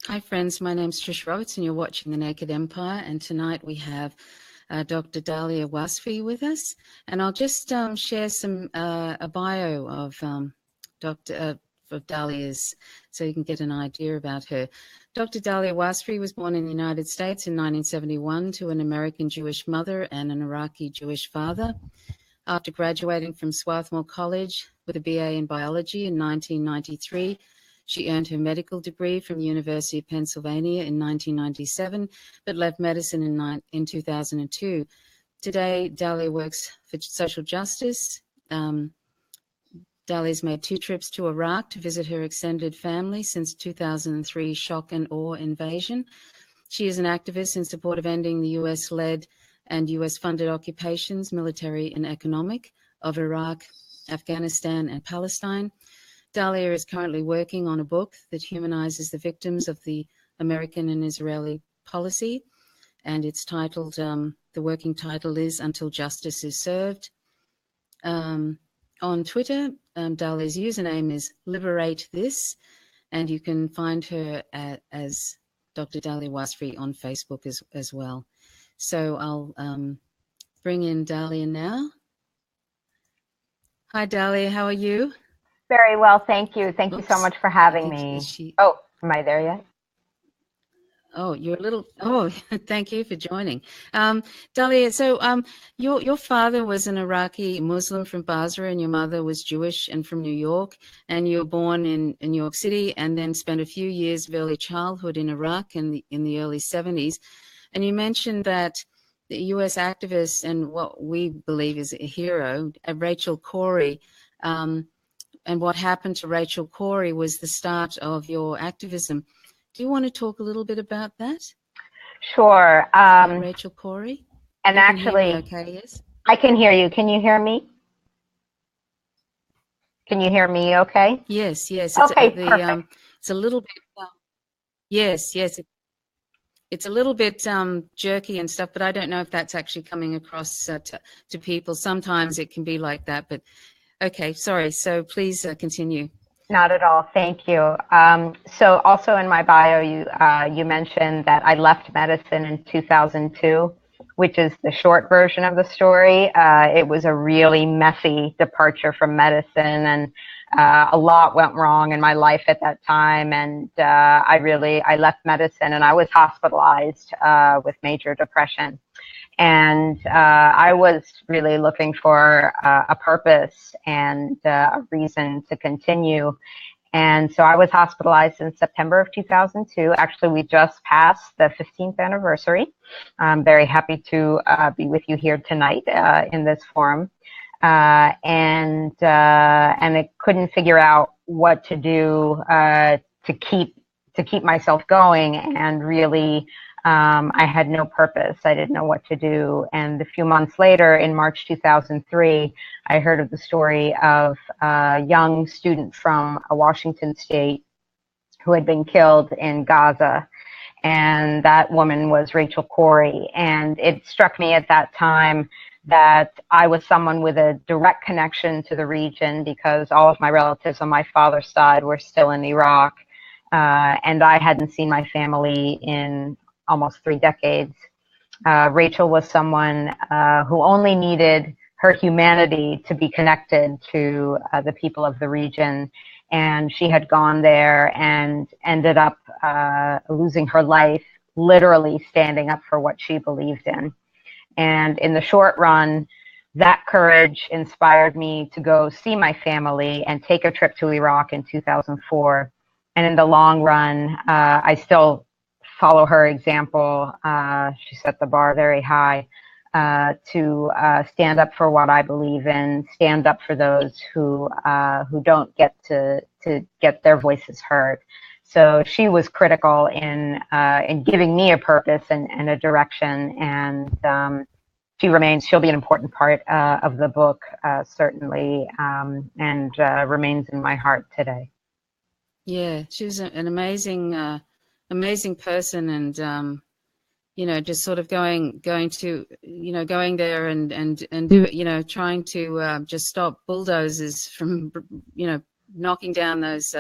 Hi, friends. My name's Trish Roberts, and you're watching The Naked Empire. And tonight we have Dr. Dahlia Wasfi with us. And I'll just share a bio of of Dahlia's, so you can get an idea about her. Dr. Dahlia Wasfi was born in the United States in 1971 to an American Jewish mother and an Iraqi Jewish father. After graduating from Swarthmore College with a BA in biology in 1993, she earned her medical degree from the University of Pennsylvania in 1997, but left medicine in 2002. Today, Dahlia works for social justice. Dahlia's made 2 trips to Iraq to visit her extended family since 2003 shock and awe invasion. She is an activist in support of ending the US-led and US-funded occupations, military and economic, of Iraq, Afghanistan, and Palestine. Dahlia is currently working on a book that humanizes the victims of the American and Israeli policy, and it's titled, the working title is Until Justice is Served. On Twitter, Dahlia's username is Liberate This, and you can find her as Dr. Dahlia Wasfi on Facebook as well. So I'll bring in Dahlia now. Hi, Dahlia, how are you? Very well, thank you. Thank you so much for having me. Oh, am I there yet? Oh, you're a little, thank you for joining. Dahlia, so your father was an Iraqi Muslim from Basra, and your mother was Jewish and from New York, and you were born in New York City and then spent a few years of early childhood in Iraq in the early 70s. And you mentioned that the US activist and what we believe is a hero, Rachel Corrie, and what happened to Rachel Corrie was the start of your activism. Do you want to talk a little bit about that? Sure. Rachel Corrie? And you actually, okay, yes? I can hear you. Can you hear me? Can you hear me okay? Yes. It's, okay, perfect. It's a little bit, yes. It's a little bit jerky and stuff, but I don't know if that's actually coming across to people. Sometimes it can be like that, but okay, sorry. So please continue. Not at all. Thank you. So also in my bio, you mentioned that I left medicine in 2002, which is the short version of the story. It was a really messy departure from medicine, and a lot went wrong in my life at that time. And I left medicine, and I was hospitalized with major depression. And I was really looking for a purpose and a reason to continue. And so I was hospitalized in September of 2002. Actually, we just passed the 15th anniversary. I'm very happy to be with you here tonight in this forum. And I couldn't figure out what to do to keep myself going, and really I had no purpose. I didn't know what to do. And a few months later, in March 2003, I heard of the story of a young student from Washington State who had been killed in Gaza. And that woman was Rachel Corrie. And it struck me at that time that I was someone with a direct connection to the region, because all of my relatives on my father's side were still in Iraq. And I hadn't seen my family in almost 3 decades. Rachel was someone who only needed her humanity to be connected to the people of the region. And she had gone there and ended up losing her life, literally standing up for what she believed in. And in the short run, that courage inspired me to go see my family and take a trip to Iraq in 2004. And in the long run, I still follow her example. She set the bar very high to stand up for what I believe in, stand up for those who don't get to get their voices heard. So she was critical in giving me a purpose and a direction, and she'll be an important part of the book, certainly, and remains in my heart today. Yeah, she was an amazing person, and just sort of going there and do, trying to just stop bulldozers from knocking down those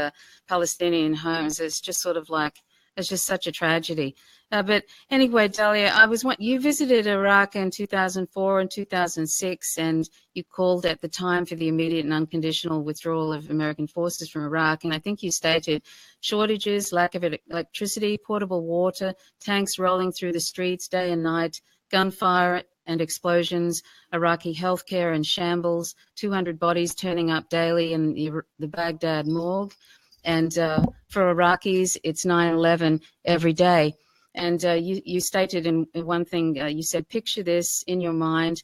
Palestinian homes. It's just sort of like it's just such a tragedy. But anyway, Dahlia, you visited Iraq in 2004 and 2006, and you called at the time for the immediate and unconditional withdrawal of American forces from Iraq. And I think you stated shortages, lack of electricity, portable water, tanks rolling through the streets day and night, gunfire and explosions, Iraqi healthcare in shambles, 200 bodies turning up daily in the Baghdad morgue. And for Iraqis, it's 9/11 every day. And you stated in one thing, you said, picture this in your mind.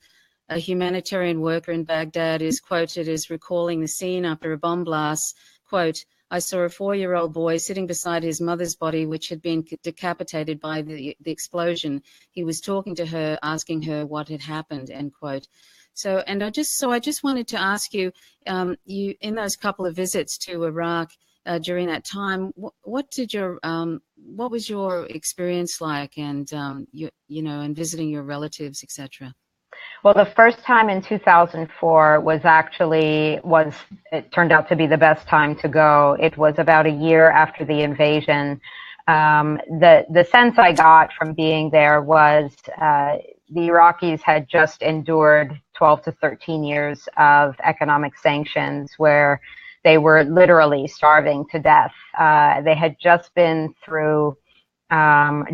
A humanitarian worker in Baghdad is quoted as recalling the scene after a bomb blast. Quote, I saw a 4-year-old boy sitting beside his mother's body, which had been decapitated by the explosion. He was talking to her, asking her what had happened, end quote. So I just wanted to ask you, you in those couple of visits to Iraq during that time, what was your experience like, and and visiting your relatives, etc.? Well, the first time in 2004 it turned out to be the best time to go. It was about a year after the invasion. The sense I got from being there was the Iraqis had just endured 12 to 13 years of economic sanctions where they were literally starving to death. They had just been through,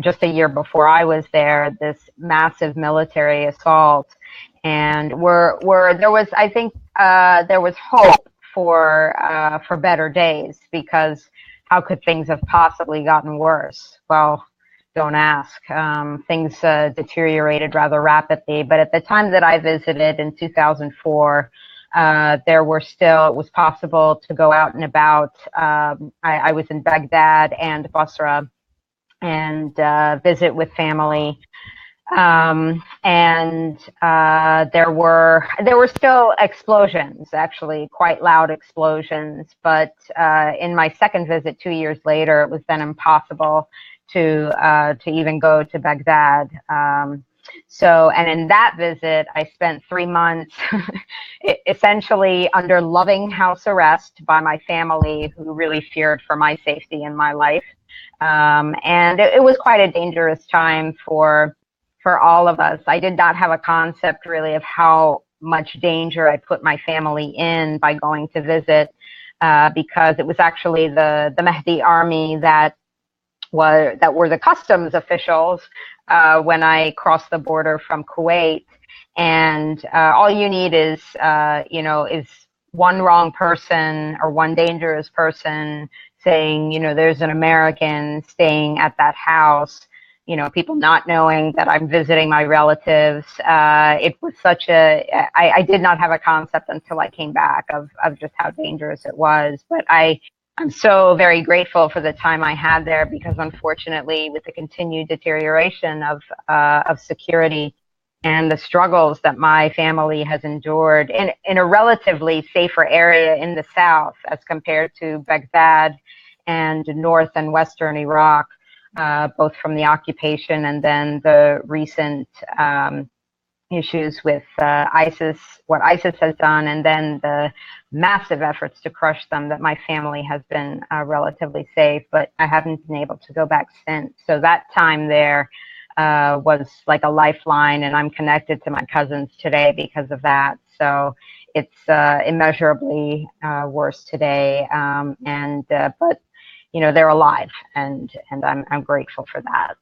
just a year before I was there, this massive military assault. And there was hope for better days, because how could things have possibly gotten worse? Well, don't ask. Things deteriorated rather rapidly. But at the time that I visited in 2004, it was possible to go out and about. I was in Baghdad and Basra and visit with family. There were still explosions, actually quite loud explosions. But in my second visit 2 years later, it was then impossible to even go to Baghdad. And in that visit, I spent 3 months essentially under loving house arrest by my family, who really feared for my safety and my life. And it was quite a dangerous time for all of us. I did not have a concept really of how much danger I put my family in by going to visit, because it was actually the Mahdi army that were the customs officials when I crossed the border from Kuwait. And all you need is one wrong person or one dangerous person saying, there's an American staying at that house. People not knowing that I'm visiting my relatives. It was I did not have a concept until I came back of just how dangerous it was. But I'm so very grateful for the time I had there, because unfortunately, with the continued deterioration of security and the struggles that my family has endured in a relatively safer area in the south as compared to Baghdad and north and western Iraq, both from the occupation and then the recent issues with ISIS, what ISIS has done, and then the massive efforts to crush them, that my family has been relatively safe, but I haven't been able to go back since. So that time there was like a lifeline, and I'm connected to my cousins today because of that. So it's immeasurably worse today, but they're alive, and I'm grateful for that.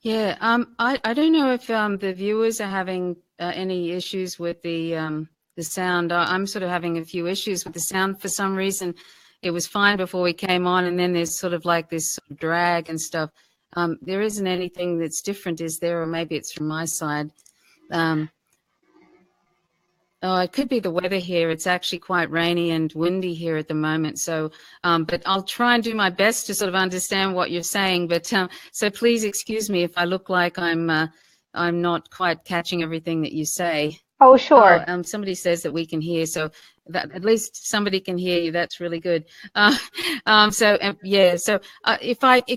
Yeah, I don't know if the viewers are having any issues with the sound. I'm sort of having a few issues with the sound for some reason. It was fine before we came on, and then there's sort of like this sort of drag and stuff. There isn't anything that's different, is there? Or maybe it's from my side. It could be the weather here. It's actually quite rainy and windy here at the moment. So, but I'll try and do my best to sort of understand what you're saying. But so please excuse me if I look like I'm not quite catching everything that you say. Oh, sure. Somebody says that we can hear, so that at least somebody can hear you. That's really good. So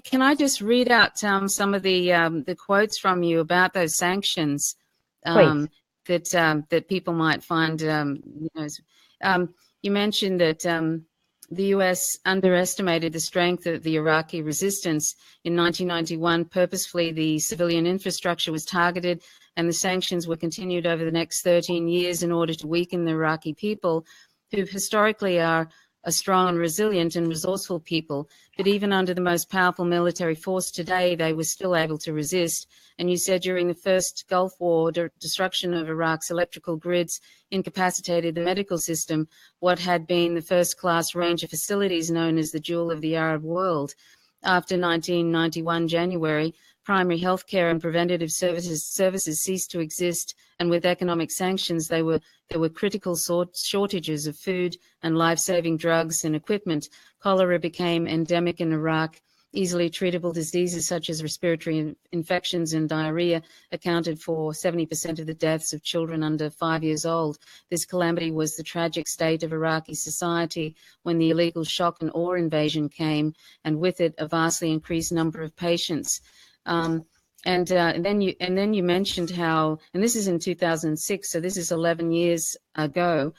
can I just read out some of the quotes from you about those sanctions? Please. That people might find, you mentioned that the US underestimated the strength of the Iraqi resistance. In 1991, purposefully, the civilian infrastructure was targeted and the sanctions were continued over the next 13 years in order to weaken the Iraqi people, who historically are a strong and resilient and resourceful people. But even under the most powerful military force today, they were still able to resist. And you said during the first Gulf War, destruction of Iraq's electrical grids incapacitated the medical system, what had been the first-class range of facilities known as the jewel of the Arab world. After 1991 January, primary health care and preventative services ceased to exist, and with economic sanctions, there were critical shortages of food and life-saving drugs and equipment. Cholera became endemic in Iraq. Easily treatable diseases such as respiratory infections and diarrhea accounted for 70% of the deaths of children under 5 years old. This calamity was the tragic state of Iraqi society when the illegal shock and awe invasion came, and with it a vastly increased number of patients. And then you mentioned how, and this is in 2006, so this is 11 years ago,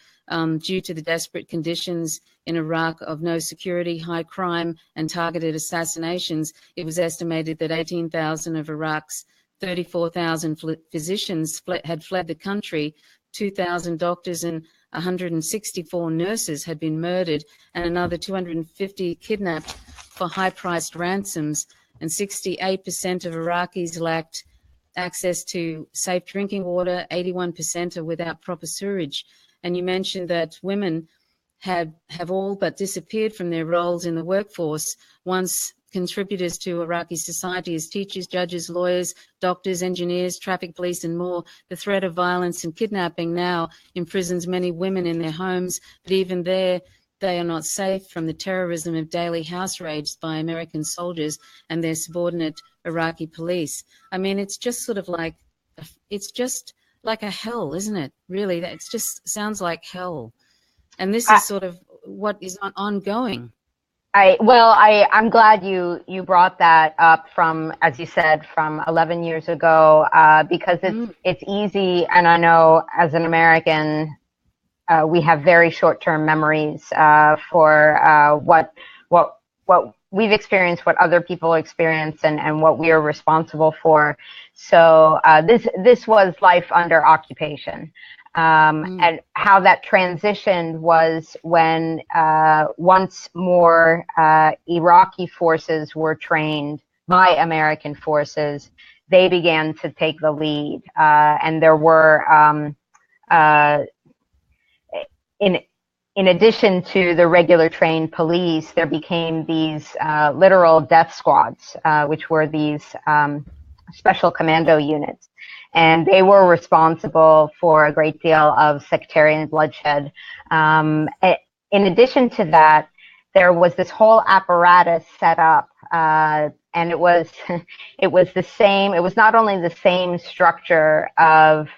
due to the desperate conditions in Iraq of no security, high crime, and targeted assassinations, it was estimated that 18,000 of Iraq's 34,000 physicians had fled the country, 2,000 doctors and 164 nurses had been murdered, and another 250 kidnapped for high-priced ransoms, and 68% of Iraqis lacked access to safe drinking water, 81% are without proper sewerage. And you mentioned that women have all but disappeared from their roles in the workforce, once contributors to Iraqi society as teachers, judges, lawyers, doctors, engineers, traffic police, and more. The threat of violence and kidnapping now imprisons many women in their homes, but even there, they are not safe from the terrorism of daily house raids by American soldiers and their subordinate Iraqi police. I mean, it's just sort of like, it's just like a hell, isn't it? Really, it just sounds like hell. And this is sort of what is ongoing. I'm glad you brought that up from, as you said, from 11 years ago, because it's easy, and I know as an American, we have very short-term memories for what we've experienced, what other people experience, and what we are responsible for. So this was life under occupation. And how that transitioned was when once more Iraqi forces were trained by American forces, they began to take the lead. And there were, in addition to the regular trained police, there became these literal death squads, which were these special commando units. And they were responsible for a great deal of sectarian bloodshed. In addition to that, there was this whole apparatus set up, and it was the same. It was not only the same structure of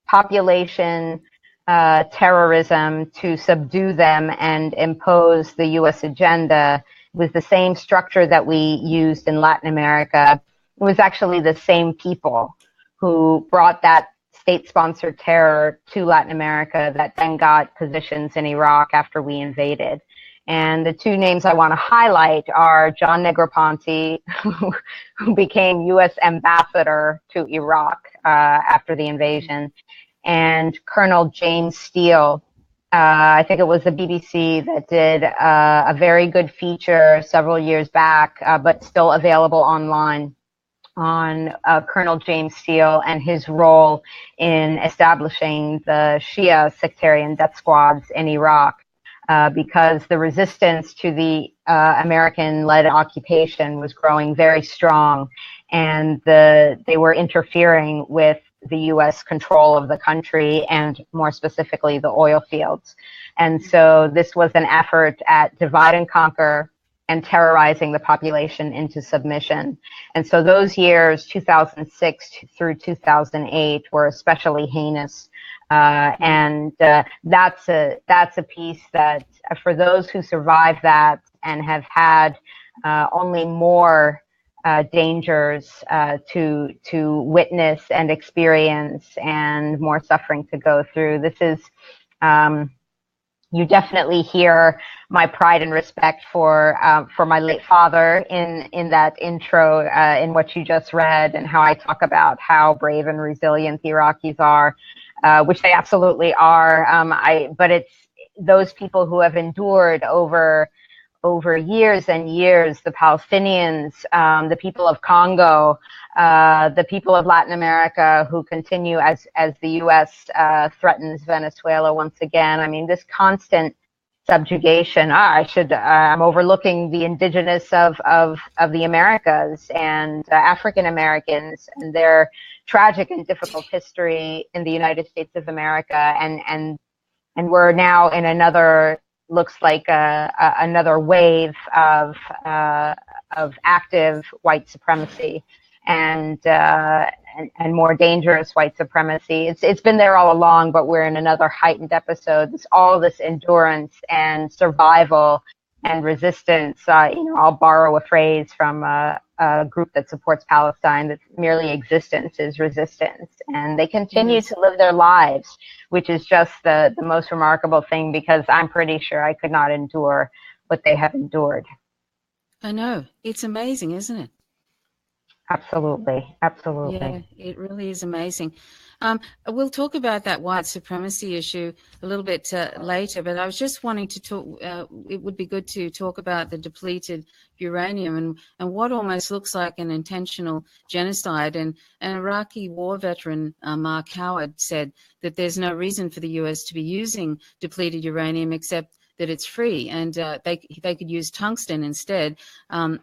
population terrorism to subdue them and impose the U.S. agenda. It was the same structure that we used in Latin America. It was actually the same people who brought that state-sponsored terror to Latin America that then got positions in Iraq after we invaded. And the two names I want to highlight are John Negroponte, who became U.S. ambassador to Iraq after the invasion, and Colonel James Steele. I think it was the BBC that did a very good feature several years back, but still available online, on Colonel James Steele and his role in establishing the Shia sectarian death squads in Iraq, because the resistance to the American-led occupation was growing very strong, and they were interfering with the U.S. control of the country, and more specifically the oil fields. And so this was an effort at divide and conquer and terrorizing the population into submission. And so those years, 2006 through 2008, were especially heinous. And that's a piece that, for those who survived that and have had only more dangers to witness and experience, and more suffering to go through, this is You definitely hear my pride and respect for my late father in that intro, in what you just read, and how I talk about how brave and resilient the Iraqis are, which they absolutely are. But it's those people who have endured over years and years, the Palestinians, the people of Congo, the people of Latin America who continue as the U.S. Threatens Venezuela once again. I mean, this constant subjugation. I'm overlooking the indigenous of the Americas and African Americans and their tragic and difficult history in the United States of America, and we're now in looks like another wave of active white supremacy and more dangerous white supremacy. It's been there all along, but we're in another heightened episode. All this endurance and survival and resistance. I'll borrow a phrase from a group that supports Palestine, that merely existence is resistance. And they continue to live their lives, which is just the most remarkable thing, because I'm pretty sure I could not endure what they have endured. I know. It's amazing, isn't it? Absolutely. Yeah, it really is amazing. We'll talk about that white supremacy issue a little bit later, but I was just wanting to talk, it would be good to talk about the depleted uranium and what almost looks like an intentional genocide. And an Iraqi war veteran, Mark Howard, said that there's no reason for the US to be using depleted uranium except that it's free, and they could use tungsten instead.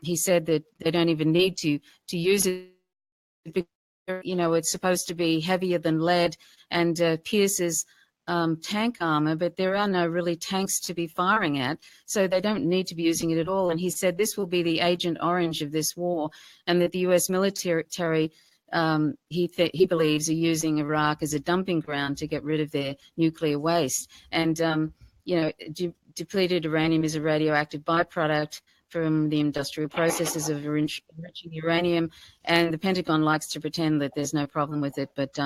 He said that they don't even need to use it. It's supposed to be heavier than lead and pierces tank armor, but there are no really tanks to be firing at, so they don't need to be using it at all. And he said this will be the Agent Orange of this war, and that the US military, he believes, are using Iraq as a dumping ground to get rid of their nuclear waste. And depleted uranium is a radioactive byproduct from the industrial processes of enriching uranium, and the Pentagon likes to pretend that there's no problem with it, but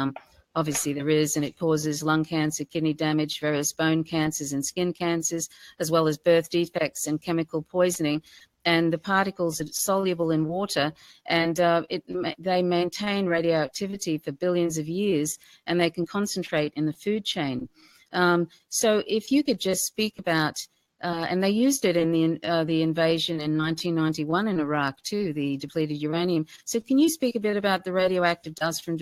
obviously there is, and it causes lung cancer, kidney damage, various bone cancers and skin cancers, as well as birth defects and chemical poisoning. And the particles are soluble in water, and they maintain radioactivity for billions of years, and they can concentrate in the food chain. So if you could just speak about, and they used it in the invasion in 1991 in Iraq too, the depleted uranium. So can you speak a bit about the radioactive dust from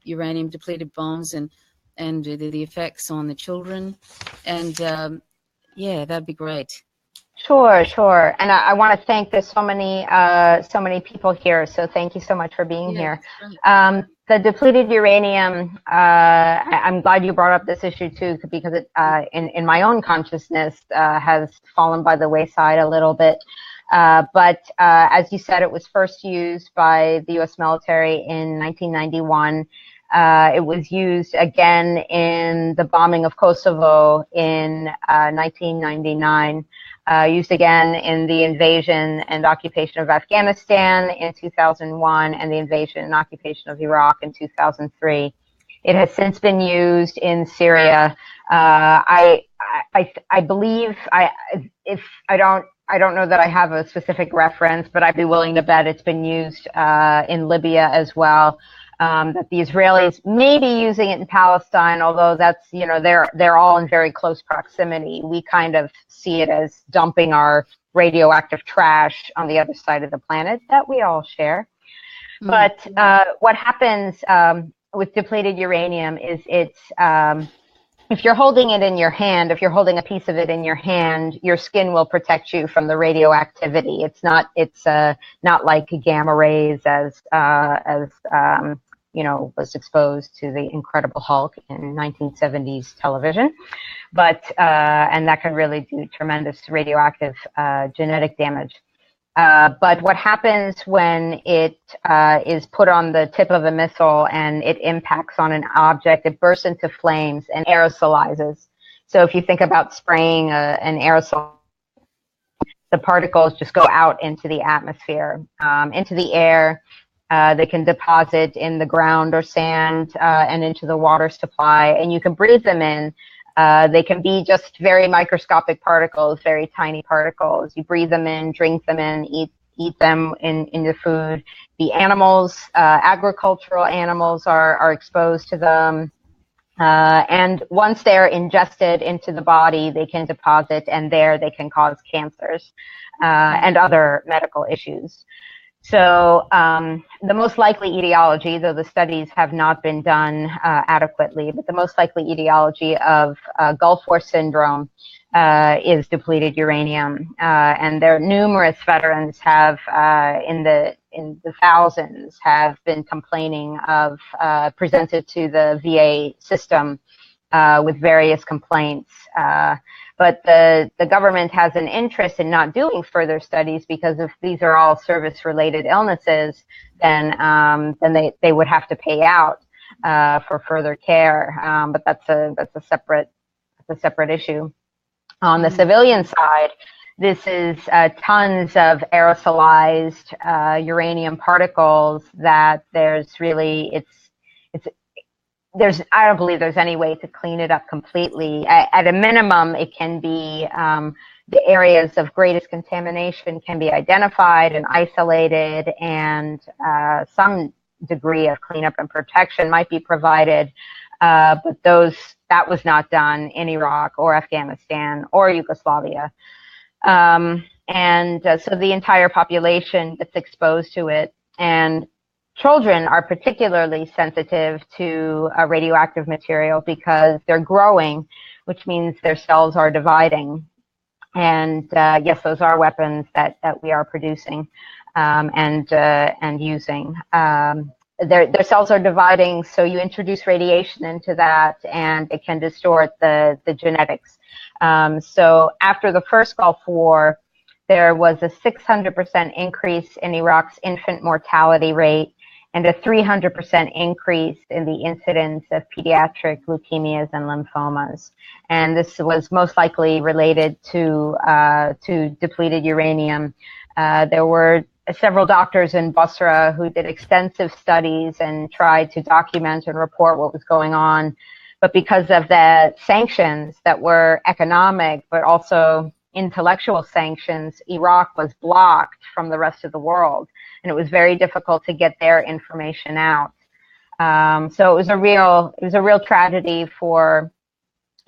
uranium depleted bombs and the effects on the children? And that'd be great. Sure. And I want to thank there's so many people here. So thank you so much for being here. The depleted uranium, I'm glad you brought up this issue too, because it, in my own consciousness, has fallen by the wayside a little bit. But as you said, it was first used by the U.S. military in 1991. It was used again in the bombing of Kosovo in 1999. Used again in the invasion and occupation of Afghanistan in 2001, and the invasion and occupation of Iraq in 2003. It has since been used in Syria. I believe, I don't know that I have a specific reference, but I'd be willing to bet it's been used in Libya as well. That the Israelis may be using it in Palestine, although that's, they're all in very close proximity. We kind of see it as dumping our radioactive trash on the other side of the planet that we all share. But what happens with depleted uranium is if you're holding it in your hand, if you're holding a piece of it in your hand, your skin will protect you from the radioactivity. It's not like gamma rays as was exposed to the Incredible Hulk in 1970s television, but and that can really do tremendous radioactive genetic damage. But what happens when it is put on the tip of a missile and it impacts on an object, it bursts into flames and aerosolizes. So if you think about spraying an aerosol, the particles just go out into the atmosphere, into the air. They can deposit in the ground or sand and into the water supply, and you can breathe them in They can be just very microscopic particles, very tiny particles. You breathe them in, drink them in, eat them in your food. The animals, agricultural animals are exposed to them. And once they're ingested into the body, they can deposit, and there they can cause cancers and other medical issues. So the most likely etiology, though the studies have not been done adequately, but the most likely etiology of Gulf War syndrome is depleted uranium. And there are numerous veterans have, in the thousands, have been complaining of, presented to the VA system with various complaints. But the government has an interest in not doing further studies, because if these are all service-related illnesses, then they would have to pay out for further care. But that's a separate issue. On the civilian side, this is tons of aerosolized uranium particles that I don't believe there's any way to clean it up completely. At a minimum, it can be, the areas of greatest contamination can be identified and isolated, and some degree of cleanup and protection might be provided. But that was not done in Iraq or Afghanistan or Yugoslavia. So the entire population gets exposed to it. And children are particularly sensitive to radioactive material because they're growing, which means their cells are dividing. And yes, those are weapons that we are producing and using. Their cells are dividing, so you introduce radiation into that, and it can distort the genetics. So after the first Gulf War, there was a 600% increase in Iraq's infant mortality rate, and a 300% increase in the incidence of pediatric leukemias and lymphomas. And this was most likely related to depleted uranium. There were several doctors in Basra who did extensive studies and tried to document and report what was going on. But because of the sanctions that were economic, but also intellectual sanctions, Iraq was blocked from the rest of the world, and it was very difficult to get their information out. So it was a real tragedy for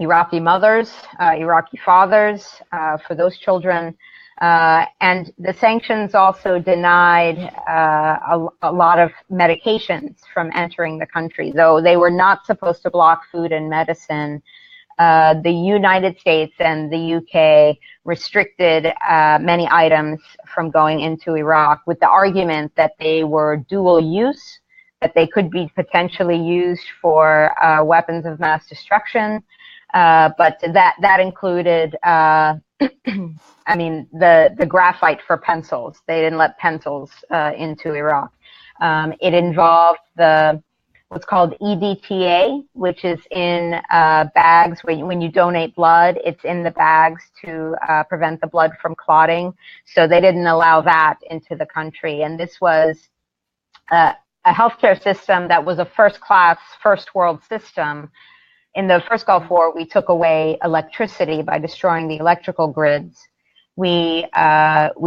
Iraqi mothers, Iraqi fathers, for those children. And the sanctions also denied a lot of medications from entering the country, though they were not supposed to block food and medicine. The United States and the UK restricted many items from going into Iraq with the argument that they were dual use, that they could be potentially used for weapons of mass destruction. But that included, I mean, the graphite for pencils. They didn't let pencils into Iraq. It involved what's called EDTA, which is in bags. When you donate blood, it's in the bags to prevent the blood from clotting. So they didn't allow that into the country. And this was a healthcare system that was a first-class, first-world system. In the first Gulf War, we took away electricity by destroying the electrical grids. We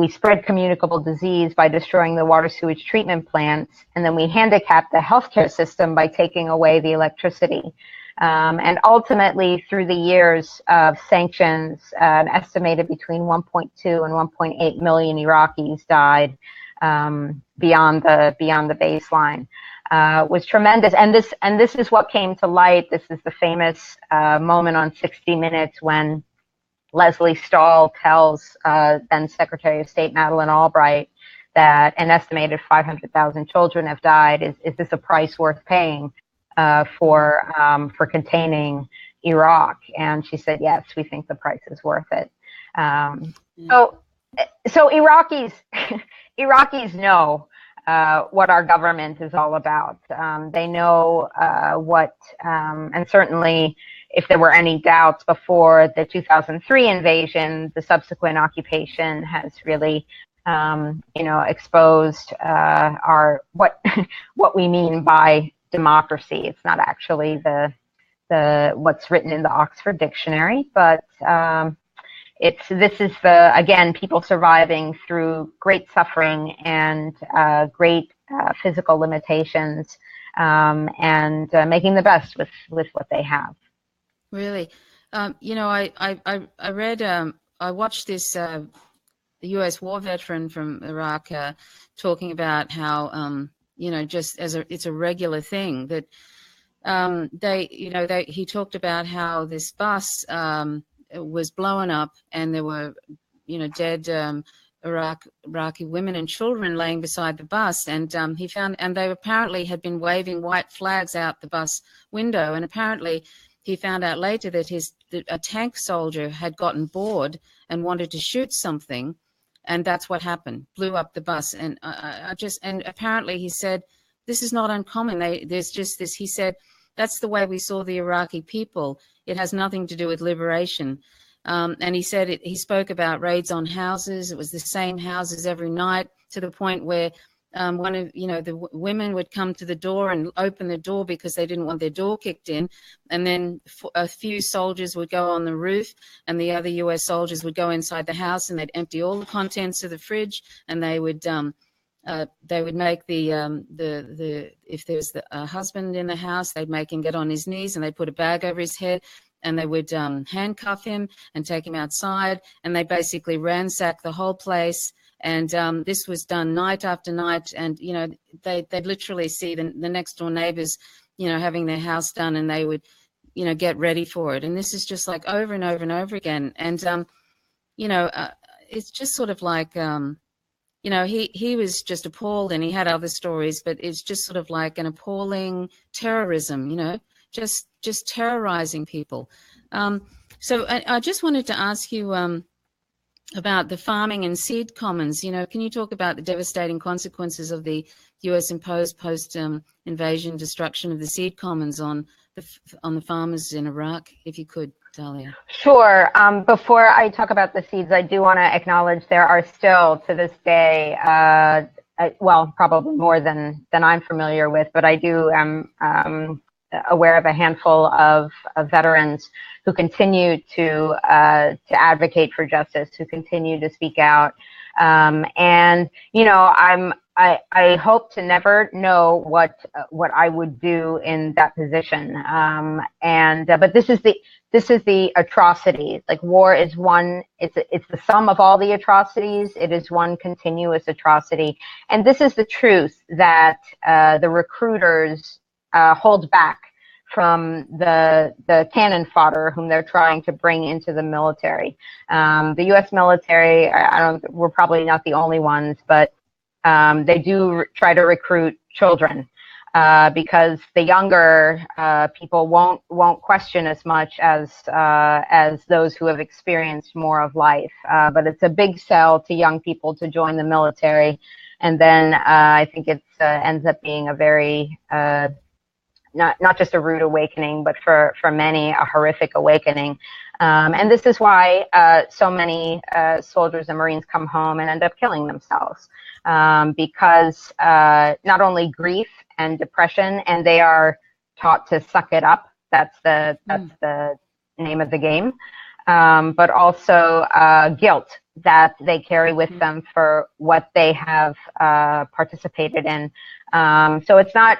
spread communicable disease by destroying the water sewage treatment plants, and then we handicapped the healthcare system by taking away the electricity. And ultimately, through the years of sanctions, an estimated between 1.2 and 1.8 million Iraqis died beyond the baseline. Was tremendous, and this is what came to light. This is the famous moment on 60 Minutes when Leslie Stahl tells then Secretary of State Madeleine Albright that an estimated 500,000 children have died. Is this a price worth paying for containing Iraq? And she said, yes, we think the price is worth it. So Iraqis know what our government is all about. They know and certainly if there were any doubts before the 2003 invasion, the subsequent occupation has really, exposed what we mean by democracy. It's not actually the what's written in the Oxford Dictionary, but this is again, people surviving through great suffering and great physical limitations, and making the best with what they have. Really, I read, I watched this the U.S. war veteran from Iraq talking about how just as it's a regular thing that he talked about how this bus was blown up and there were dead Iraqi women and children laying beside the bus, and he found, and they apparently had been waving white flags out the bus window, and apparently he found out later that a tank soldier had gotten bored and wanted to shoot something, and that's what happened, blew up the bus. And and apparently he said this is not uncommon. There's just this. He said that's the way we saw the Iraqi people. It has nothing to do with liberation. And he said he spoke about raids on houses. It was the same houses every night, to the point where one of the women would come to the door and open the door because they didn't want their door kicked in, and then a few soldiers would go on the roof, and the other U.S. soldiers would go inside the house, and they'd empty all the contents of the fridge, and they would make if there's a husband in the house, they'd make him get on his knees, and they'd put a bag over his head, and they would handcuff him and take him outside, and they basically ransack the whole place. And this was done night after night, and they'd literally see the next door neighbors having their house done, and they would get ready for it. And this is just like over and over and over again. And it's just sort of like he was just appalled, and he had other stories, but it's just sort of like an appalling terrorism, just terrorizing people. So I just wanted to ask you about the farming and seed commons. Can you talk about the devastating consequences of the U.S. imposed post-invasion destruction of the seed commons on the farmers in Iraq, if you could, Dahlia? Sure. Before I talk about the seeds, I do want to acknowledge there are still, to this day, well, probably more than I'm familiar with, but I do am aware of a handful of veterans who continue to advocate for justice, who continue to speak out. And I hope to never know what I would do in that position. But this is the atrocity. Like, war is one. It's the sum of all the atrocities. It is one continuous atrocity. And this is the truth that the recruiters hold back from the cannon fodder whom they're trying to bring into the military. The U.S. military, we're probably not the only ones, but they do try to recruit children because the younger people won't question as much as those who have experienced more of life. But it's a big sell to young people to join the military, and then I think it ends up being a very not just a rude awakening, but for many, a horrific awakening. And this is why so many soldiers and Marines come home and end up killing themselves, because not only grief and depression, and they are taught to suck it up. That's the name of the game. But also guilt that they carry with them for what they have participated in. So it's not,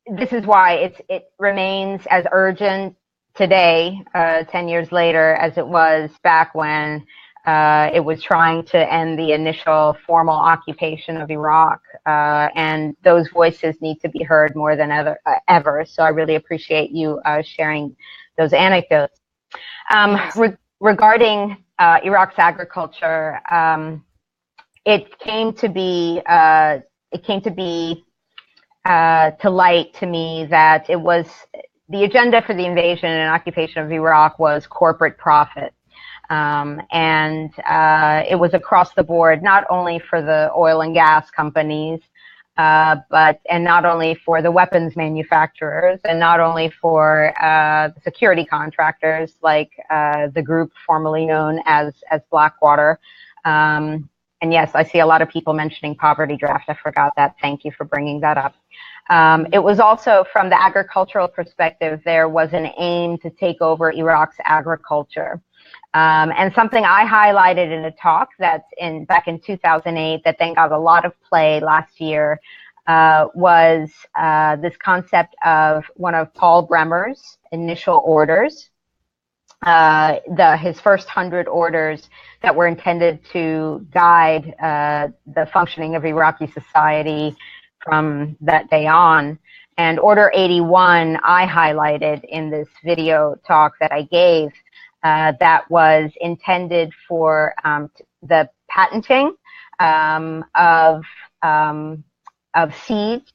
this is why it remains as urgent today, 10 years later, as it was back when it was trying to end the initial formal occupation of Iraq. And those voices need to be heard more than ever. So I really appreciate you sharing those anecdotes. Regarding Iraq's agriculture, it came to be to light to me that it was the agenda for the invasion and occupation of Iraq was corporate profit. And it was across the board, not only for the oil and gas companies, and not only for the weapons manufacturers, and not only for security contractors like the group formerly known as Blackwater, and And yes, I see a lot of people mentioning poverty draft. I forgot that. Thank you for bringing that up. It was also, from the agricultural perspective, there was an aim to take over Iraq's agriculture. And something I highlighted in a talk that's back in 2008 that then got a lot of play last year was this concept of one of Paul Bremer's initial orders, his first 100 orders that were intended to guide the functioning of Iraqi society from that day on. And Order 81 I highlighted in this video talk that I gave, that was intended for the patenting of seeds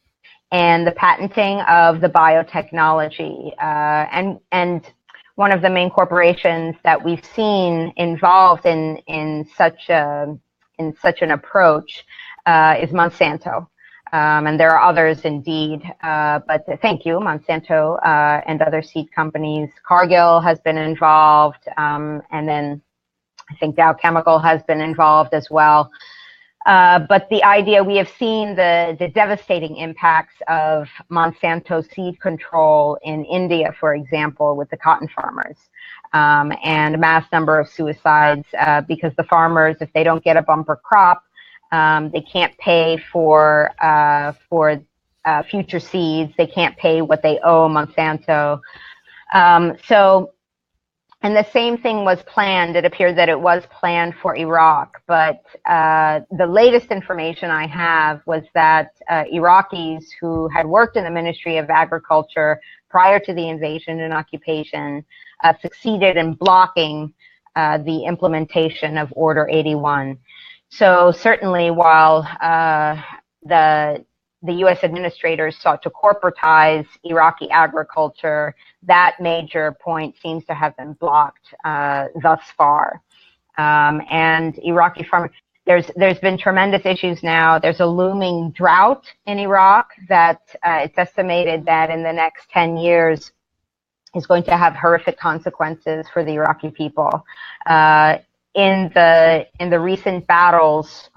and the patenting of the biotechnology. And one of the main corporations that we've seen involved in such an approach is Monsanto. And there are others indeed, but thank you, Monsanto and other seed companies. Cargill has been involved, and then I think Dow Chemical has been involved as well. But the idea, we have seen the devastating impacts of Monsanto seed control in India, for example, with the cotton farmers, and a mass number of suicides because the farmers, if they don't get a bumper crop, they can't pay for future seeds. They can't pay what they owe Monsanto. And the same thing was planned. It appeared that it was planned for Iraq, but the latest information I have was that Iraqis who had worked in the Ministry of Agriculture prior to the invasion and occupation succeeded in blocking the implementation of Order 81. So certainly, while the U.S. administrators sought to corporatize Iraqi agriculture, that major point seems to have been blocked thus far. And Iraqi farmers, there's been tremendous issues now. There's a looming drought in Iraq that it's estimated that in the next 10 years is going to have horrific consequences for the Iraqi people. In the recent battles,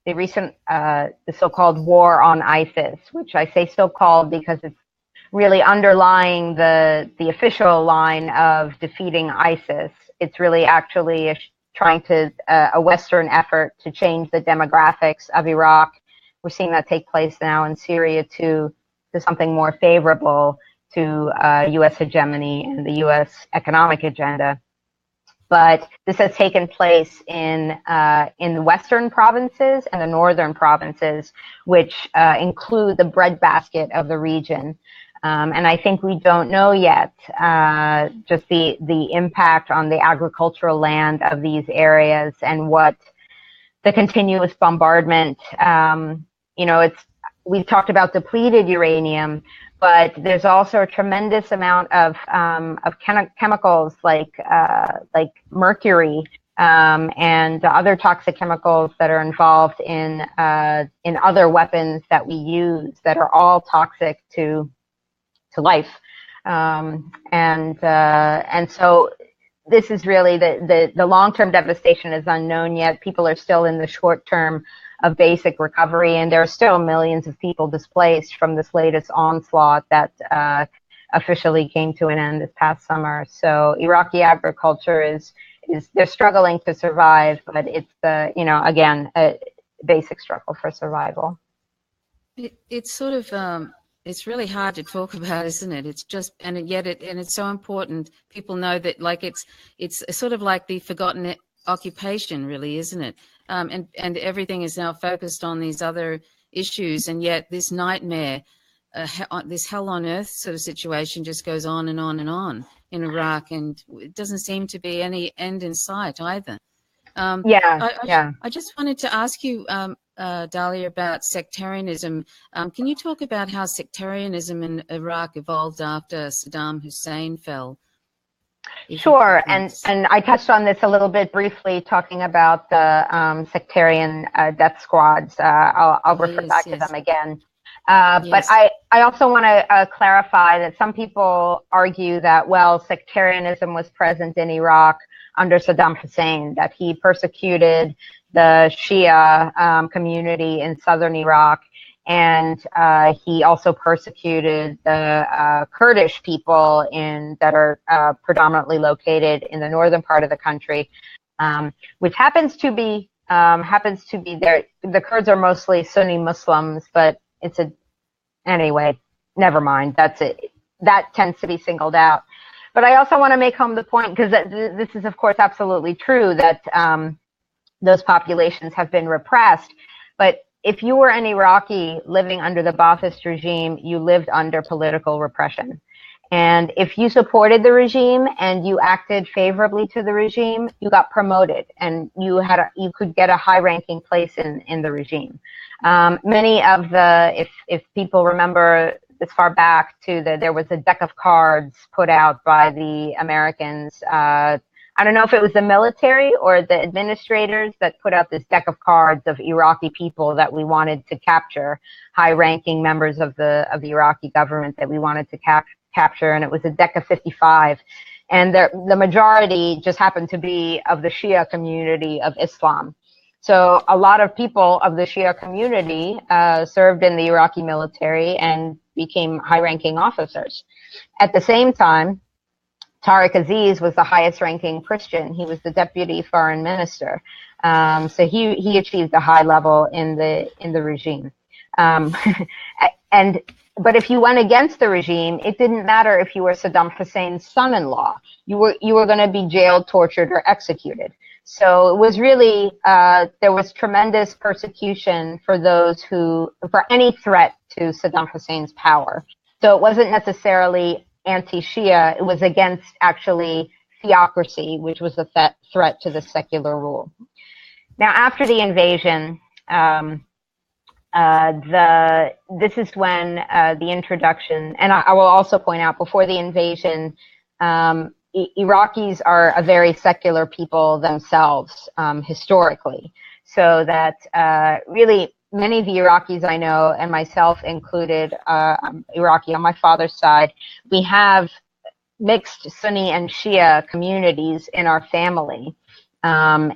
the so-called war on ISIS, which I say so-called because it's really underlying the official line of defeating ISIS. It's really actually trying to a Western effort to change the demographics of Iraq. We're seeing that take place now in Syria to something more favorable to U.S. hegemony and the U.S. economic agenda. But this has taken place in the western provinces and the northern provinces, which include the breadbasket of the region. And I think we don't know yet just the impact on the agricultural land of these areas and what the continuous bombardment. We've talked about depleted uranium, but there's also a tremendous amount of chemicals like mercury and other toxic chemicals that are involved in other weapons that we use that are all toxic to life, and so this is really the long-term devastation is unknown yet. People are still in the short term of basic recovery, and there are still millions of people displaced from this latest onslaught that officially came to an end this past summer. So Iraqi agriculture is they're struggling to survive, but it's again a basic struggle for survival. It's sort of it's really hard to talk about, isn't it? It's just and yet it's so important. People know that it's sort of like the forgotten occupation, really, isn't it? And everything is now focused on these other issues, and yet this nightmare, this hell on earth sort of situation just goes on and on and on in Iraq, and it doesn't seem to be any end in sight either. I just wanted to ask you, Dahlia, about sectarianism. Can you talk about how sectarianism in Iraq evolved after Saddam Hussein fell? Sure, and I touched on this a little bit briefly, talking about the sectarian death squads. I'll refer back to them again. But I also want to clarify that some people argue that, well, sectarianism was present in Iraq under Saddam Hussein, that he persecuted the Shia community in southern Iraq, and he also persecuted the Kurdish people that are predominantly located in the northern part of the country, which happens to be there. The Kurds are mostly Sunni Muslims, but anyway, never mind. That's it. That tends to be singled out. But I also want to make home the point, because this is, of course, absolutely true, that those populations have been repressed. But if you were an Iraqi living under the Ba'athist regime, you lived under political repression. And if you supported the regime and you acted favorably to the regime, you got promoted, and you could get a high-ranking place in the regime. Many of if people remember as far back there was a deck of cards put out by the Americans. I don't know if it was the military or the administrators that put out this deck of cards of Iraqi people that we wanted to capture, high-ranking members of the Iraqi government that we wanted to capture, and it was a deck of 55. And the majority just happened to be of the Shia community of Islam. So a lot of people of the Shia community served in the Iraqi military and became high-ranking officers. At the same time, Tariq Aziz was the highest-ranking Christian. He was the deputy foreign minister. So he achieved a high level in the regime. But if you went against the regime, it didn't matter if you were Saddam Hussein's son-in-law. You were going to be jailed, tortured, or executed. So it was really there was tremendous persecution for any threat to Saddam Hussein's power. So it wasn't necessarily anti-Shia, it was against actually theocracy, which was a threat to the secular rule. Now, after the invasion, this is when the introduction, and I will also point out, before the invasion, Iraqis are a very secular people themselves, historically. So that really many of the Iraqis I know, and myself included, I'm Iraqi on my father's side, we have mixed Sunni and Shia communities in our family. And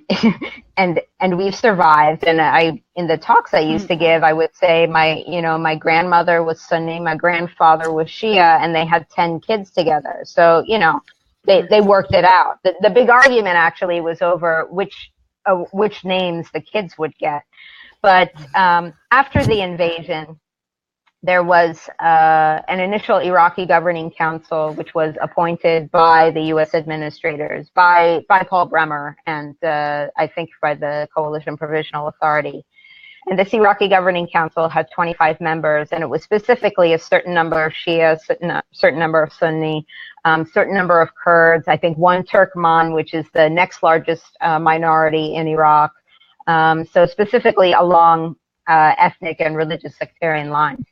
we've survived. And in the talks I used to give, I would say my grandmother was Sunni, my grandfather was Shia, and they had 10 kids together. So, they worked it out. The big argument actually was over which names the kids would get. But after the invasion, there was an initial Iraqi governing council, which was appointed by the U.S. administrators, by Paul Bremer, and I think by the Coalition Provisional Authority. And this Iraqi governing council had 25 members, and it was specifically a certain number of Shia, certain number of Sunni, certain number of Kurds, I think one Turkmen, which is the next largest minority in Iraq. So specifically along ethnic and religious sectarian lines.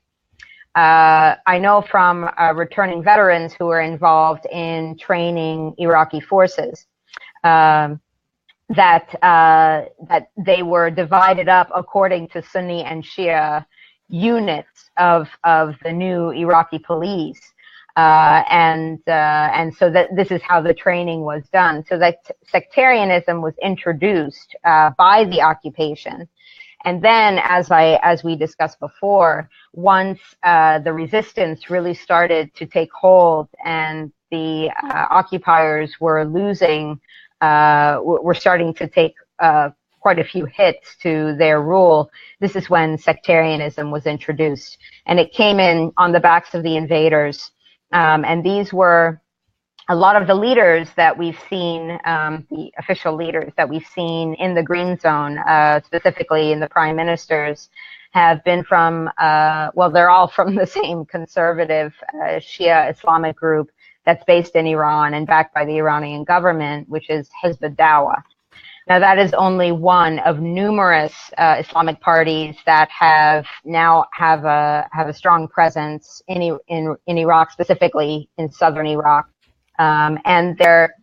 I know from returning veterans who were involved in training Iraqi forces that they were divided up according to Sunni and Shia units of the new Iraqi police, and so that this is how the training was done. So that sectarianism was introduced by the occupation. And then, as we discussed before, once the resistance really started to take hold and the occupiers were starting to take quite a few hits to their rule, this is when sectarianism was introduced. And it came in on the backs of the invaders. And these were a lot of the leaders that we've seen, the official leaders that we've seen in the Green Zone, specifically in the prime ministers, have been from, they're all from the same conservative Shia Islamic group that's based in Iran and backed by the Iranian government, which is Hizb ut-Dawah. Now, that is only one of numerous Islamic parties that have a strong presence in Iraq, specifically in southern Iraq. And their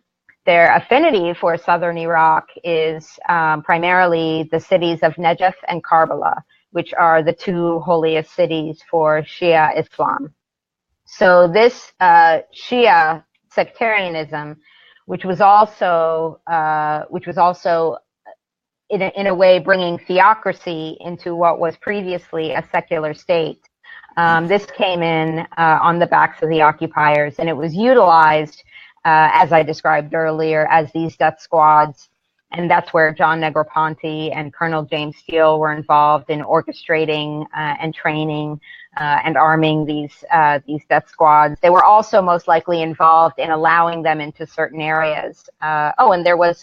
affinity for southern Iraq is primarily the cities of Najaf and Karbala, which are the two holiest cities for Shia Islam. So this Shia sectarianism, which was also in a way, bringing theocracy into what was previously a secular state. This came in on the backs of the occupiers, and it was utilized, as I described earlier, as these death squads. And that's where John Negroponte and Colonel James Steele were involved in orchestrating and training and arming these death squads. They were also most likely involved in allowing them into certain areas. And there was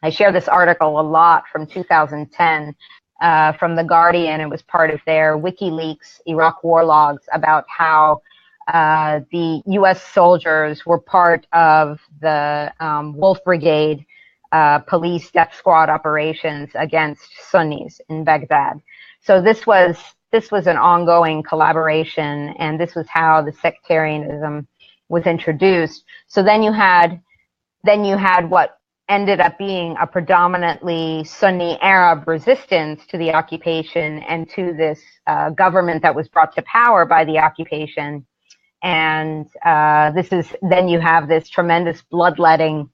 I share this article a lot from 2010 from The Guardian. It was part of their WikiLeaks Iraq war logs about how the U.S. soldiers were part of the Wolf Brigade police death squad operations against Sunnis in Baghdad. So this was an ongoing collaboration, and this was how the sectarianism was introduced. So then you had what ended up being a predominantly Sunni Arab resistance to the occupation and to this government that was brought to power by the occupation. And then you have this tremendous bloodletting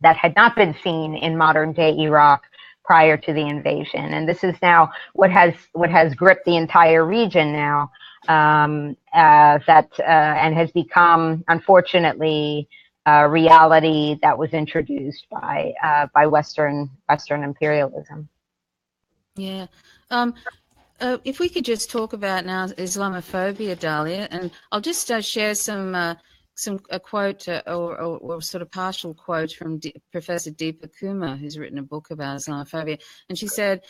that had not been seen in modern day Iraq prior to the invasion. And this is now what has gripped the entire region now, and has become, unfortunately, a reality that was introduced by Western imperialism. Yeah. If we could just talk about now Islamophobia, Dahlia, and I'll just share a quote or sort of partial quote from Professor Deepa Kumar, who's written a book about Islamophobia. And she said,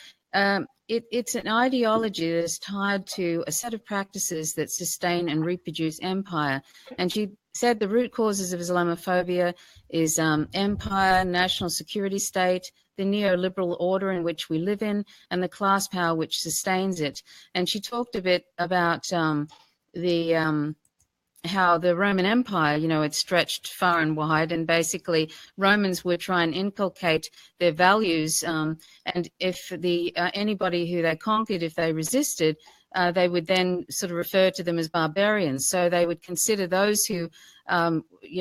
it's an ideology that is tied to a set of practices that sustain and reproduce empire. And she said the root causes of Islamophobia is empire, national security state, the neoliberal order in which we live in, and the class power which sustains it. And she talked a bit about how the Roman Empire, it stretched far and wide, and basically Romans would try and inculcate their values. And if anybody who they conquered, if they resisted, they would then sort of refer to them as barbarians. So they would consider those who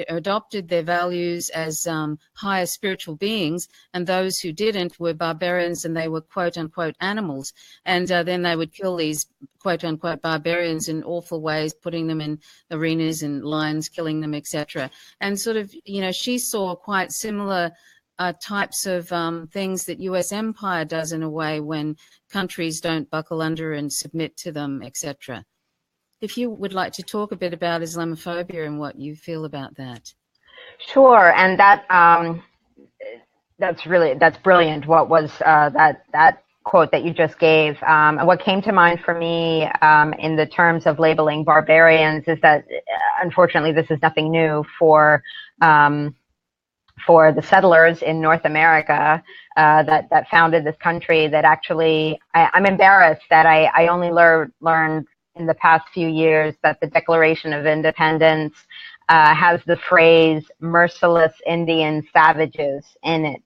adopted their values as higher spiritual beings, and those who didn't were barbarians, and they were quote unquote animals. And then they would kill these quote unquote barbarians in awful ways, putting them in arenas and lions, killing them, etc. And sort of, she saw quite similar types of things that U.S. empire does in a way when countries don't buckle under and submit to them, etc. If you would like to talk a bit about Islamophobia and what you feel about that. Sure, and that's brilliant. What was that quote that you just gave? What came to mind for me in the terms of labeling barbarians is that unfortunately this is nothing new for the settlers in North America that founded this country. That actually, I'm embarrassed that I only learned in the past few years that the Declaration of Independence has the phrase "merciless Indian savages" in it.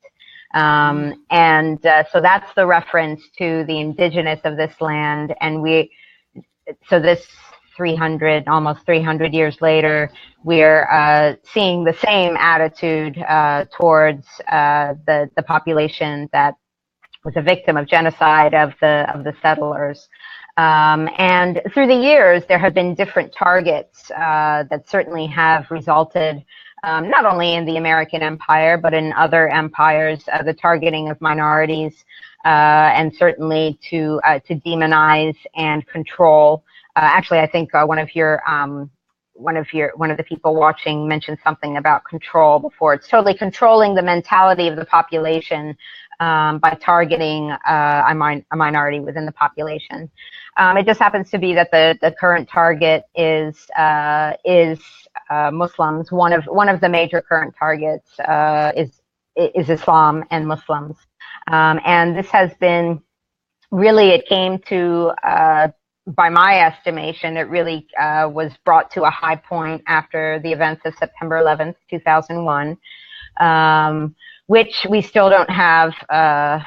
So that's the reference to the indigenous of this land. And this almost 300 years later, we're seeing the same attitude towards the population that was a victim of genocide of the settlers. And through the years, there have been different targets that certainly have resulted not only in the American empire, but in other empires, the targeting of minorities, and certainly to demonize and control. Actually, I think one of the people watching mentioned something about control before. It's totally controlling the mentality of the population by targeting a minority within the population. It just happens to be that the current target is Muslims. One of the major current targets is Islam and Muslims, and this has been really. It came to. By my estimation, it really was brought to a high point after the events of September 11th, 2001, which we still don't have a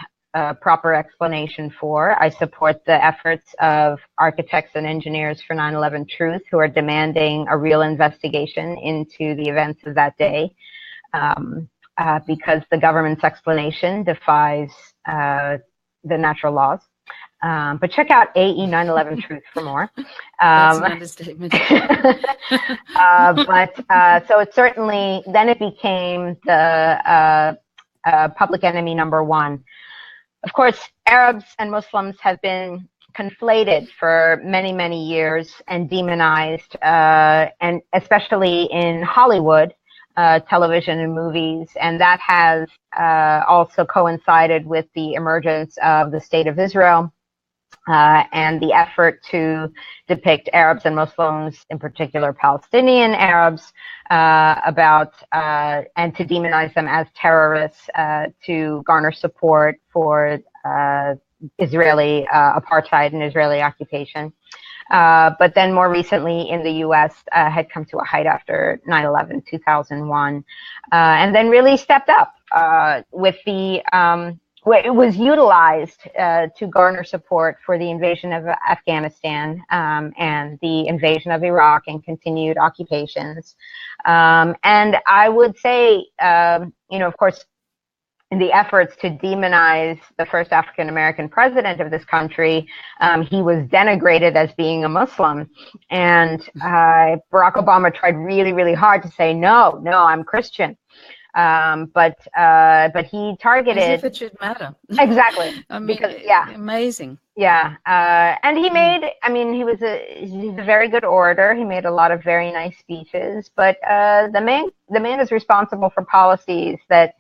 proper explanation for. I support the efforts of architects and engineers for 9/11 Truth, who are demanding a real investigation into the events of that day, because the government's explanation defies the natural laws. But check out AE 9/11 Truth for more. That's an understatement. So it certainly, then it became the public enemy number one. Of course, Arabs and Muslims have been conflated for many, many years and demonized, and especially in Hollywood, television and movies. And that has also coincided with the emergence of the State of Israel. And the effort to depict Arabs and Muslims, in particular Palestinian Arabs, and to demonize them as terrorists, to garner support for Israeli apartheid and Israeli occupation. But then more recently in the U.S. Had come to a height after 9/11, 2001, and then really stepped up with the it was utilized to garner support for the invasion of Afghanistan and the invasion of Iraq and continued occupations. And I would say, of course, in the efforts to demonize the first African-American president of this country, he was denigrated as being a Muslim. And Barack Obama tried really, really hard to say, no, I'm Christian. But he targeted. As if it should matter. Exactly. I mean, amazing. Yeah. And he made, he's a very good orator. He made a lot of very nice speeches, but the man is responsible for policies that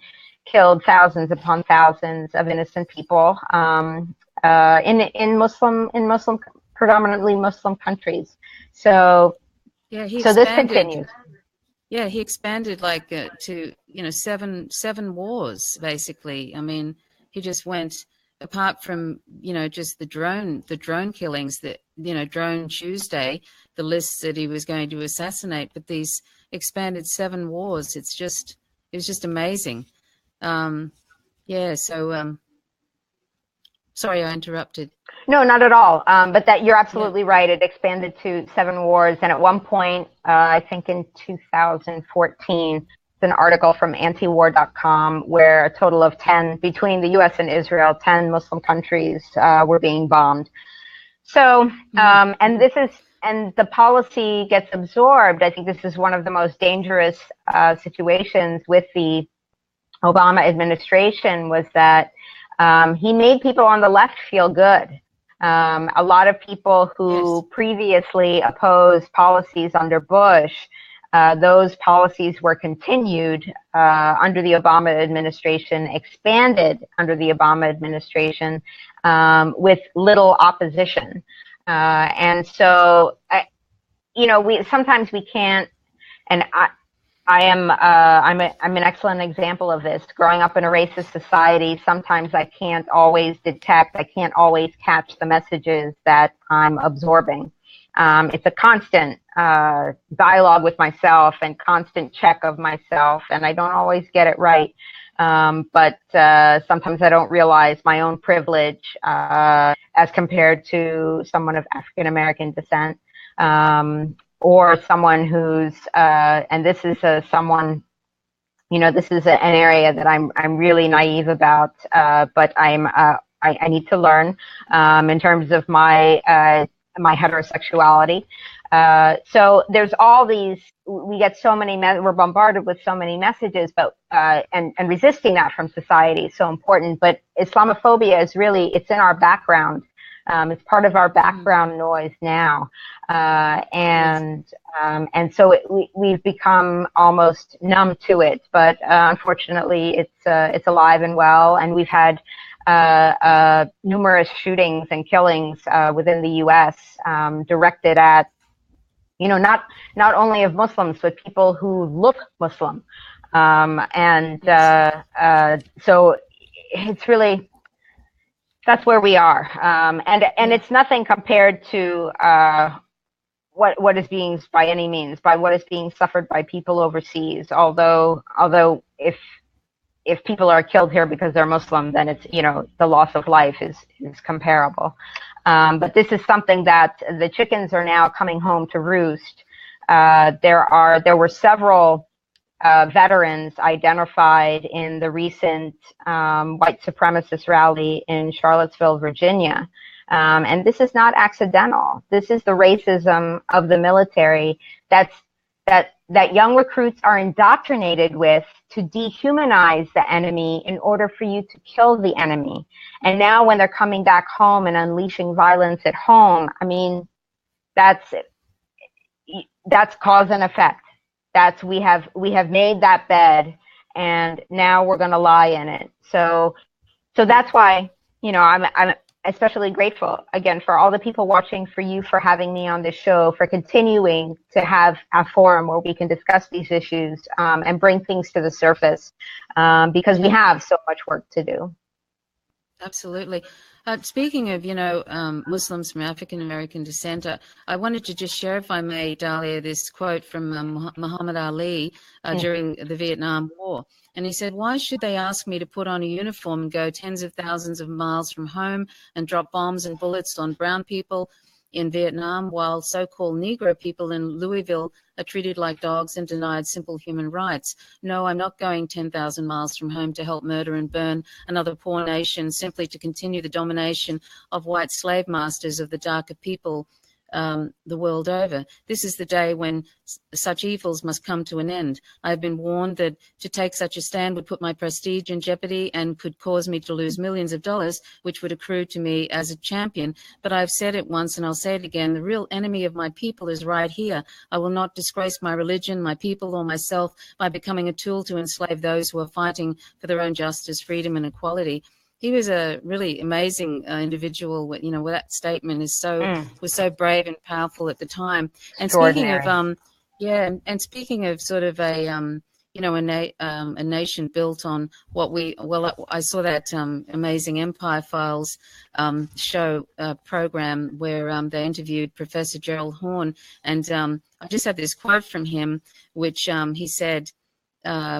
killed thousands upon thousands of innocent people in predominantly Muslim countries. So this continues. Yeah, he expanded to seven wars basically. I mean, he just went, apart from just the drone killings, that Drone Tuesday, the lists that he was going to assassinate, but these expanded 7 wars. It was just amazing. Sorry, I interrupted. No, not at all. But that you're absolutely right. It expanded to 7 wars. And at one point, I think in 2014, it's an article from antiwar.com where a total of 10, between the U.S. and Israel, 10 Muslim countries were being bombed. So, and the policy gets absorbed. I think this is one of the most dangerous situations with the Obama administration, was that he made people on the left feel good. A lot of people who previously opposed policies under Bush, those policies were continued under the Obama administration, expanded under the Obama administration with little opposition. And so, sometimes we can't, and I'm an excellent example of this. Growing up in a racist society, sometimes I can't always catch the messages that I'm absorbing. It's a constant dialogue with myself and constant check of myself, and I don't always get it right. But sometimes I don't realize my own privilege as compared to someone of African American descent. Or someone who's, and this is someone, this is an area that I'm really naive about, but I need to learn in terms of my heterosexuality. So there's all these, we get so many, we're bombarded with so many messages, but and resisting that from society is so important. But Islamophobia is really, it's in our background. It's part of our background noise now, and so we've become almost numb to it. But unfortunately, it's alive and well, and we've had numerous shootings and killings within the U.S. Directed at, not only of Muslims but people who look Muslim, so it's really. That's where we are, and it's nothing compared to what is being, by any means, by what is being suffered by people overseas. Although if people are killed here because they're Muslim, then it's the loss of life is comparable. But this is something that the chickens are now coming home to roost. There were several veterans identified in the recent white supremacist rally in Charlottesville, Virginia. And this is not accidental. This is the racism of the military that young recruits are indoctrinated with to dehumanize the enemy in order for you to kill the enemy. And now when they're coming back home and unleashing violence at home, I mean, that's cause and effect. We have made that bed, and now we're going to lie in it. So that's why, I'm especially grateful again for all the people watching, for you for having me on this show, for continuing to have a forum where we can discuss these issues and bring things to the surface, because we have so much work to do. Absolutely. Speaking of, Muslims from African American descent, I wanted to just share, if I may, Dahlia, this quote from Muhammad Ali during the Vietnam War. And he said, "Why should they ask me to put on a uniform and go tens of thousands of miles from home and drop bombs and bullets on brown people in Vietnam, while so-called Negro people in Louisville are treated like dogs and denied simple human rights? No, I'm not going 10,000 miles from home to help murder and burn another poor nation simply to continue the domination of white slave masters of the darker people the world over. This is the day when such evils must come to an end. I have been warned that to take such a stand would put my prestige in jeopardy and could cause me to lose millions of dollars, which would accrue to me as a champion. But I've said it once and I'll say it again. The real enemy of my people is right here. I will not disgrace my religion, my people, or myself by becoming a tool to enslave those who are fighting for their own justice, freedom, and equality." He was a really amazing individual. Where that statement was so brave and powerful at the time. And speaking of speaking of sort of a nation built on I saw that amazing Empire Files show program where they interviewed Professor Gerald Horne, and I just had this quote from him, which he said,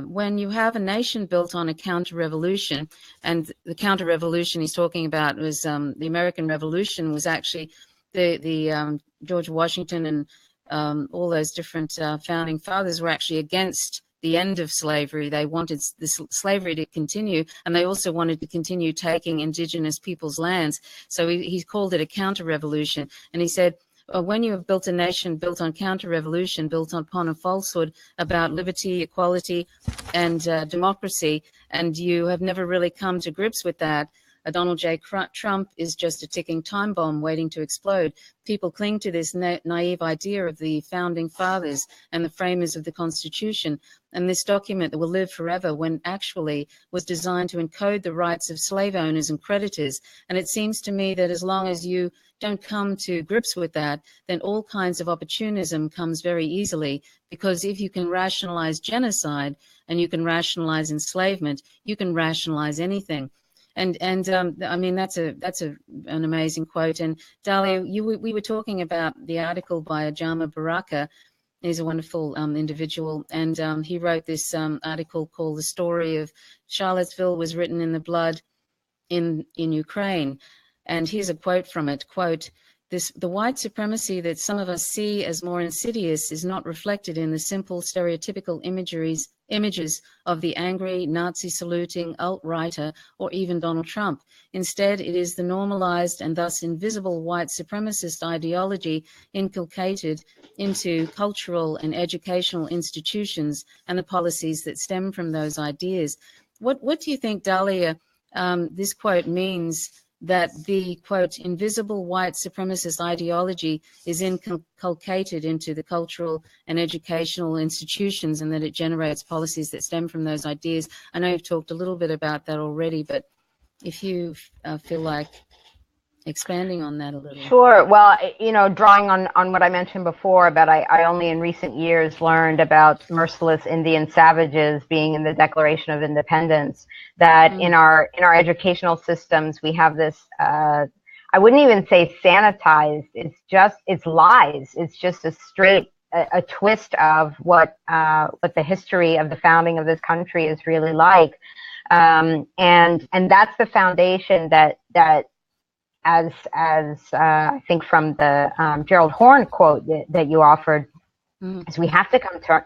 when you have a nation built on a counter-revolution, and the counter-revolution he's talking about was the American Revolution, was actually the George Washington and all those different founding fathers were actually against the end of slavery. They wanted this slavery to continue, and they also wanted to continue taking indigenous people's lands. So he called it a counter-revolution, and he said, when you have built a nation built on counter-revolution, built upon a falsehood about liberty, equality, and democracy, and you have never really come to grips with that, Donald J. Trump is just a ticking time bomb waiting to explode. People cling to this naive idea of the founding fathers and the framers of the Constitution, and this document that will live forever, when actually was designed to encode the rights of slave owners and creditors. And it seems to me that as long as you don't come to grips with that, then all kinds of opportunism comes very easily, because if you can rationalize genocide and you can rationalize enslavement, you can rationalize anything. And I mean, that's an amazing quote. And Dahlia, we were talking about the article by Ajama Baraka. He's a wonderful individual, and he wrote this article called "The Story of Charlottesville Was Written in the Blood in Ukraine." And here's a quote from it, quote, "The white supremacy that some of us see as more insidious is not reflected in the simple stereotypical images of the angry Nazi-saluting alt-righter or even Donald Trump. Instead, it is the normalized and thus invisible white supremacist ideology inculcated into cultural and educational institutions and the policies that stem from those ideas." What do you think, Dahlia, this quote means, that the, quote, invisible white supremacist ideology is inculcated into the cultural and educational institutions, and that it generates policies that stem from those ideas? I know you've talked a little bit about that already, but if you feel like expanding on that a little. Sure. Well, drawing on what I mentioned before, about I only in recent years learned about merciless Indian savages being in the Declaration of Independence, that in our educational systems, we have this, I wouldn't even say sanitized, it's lies. It's just a straight, a twist of what the history of the founding of this country is really like. And that's the foundation that as I think from the Gerald Horne quote that you offered, is we have to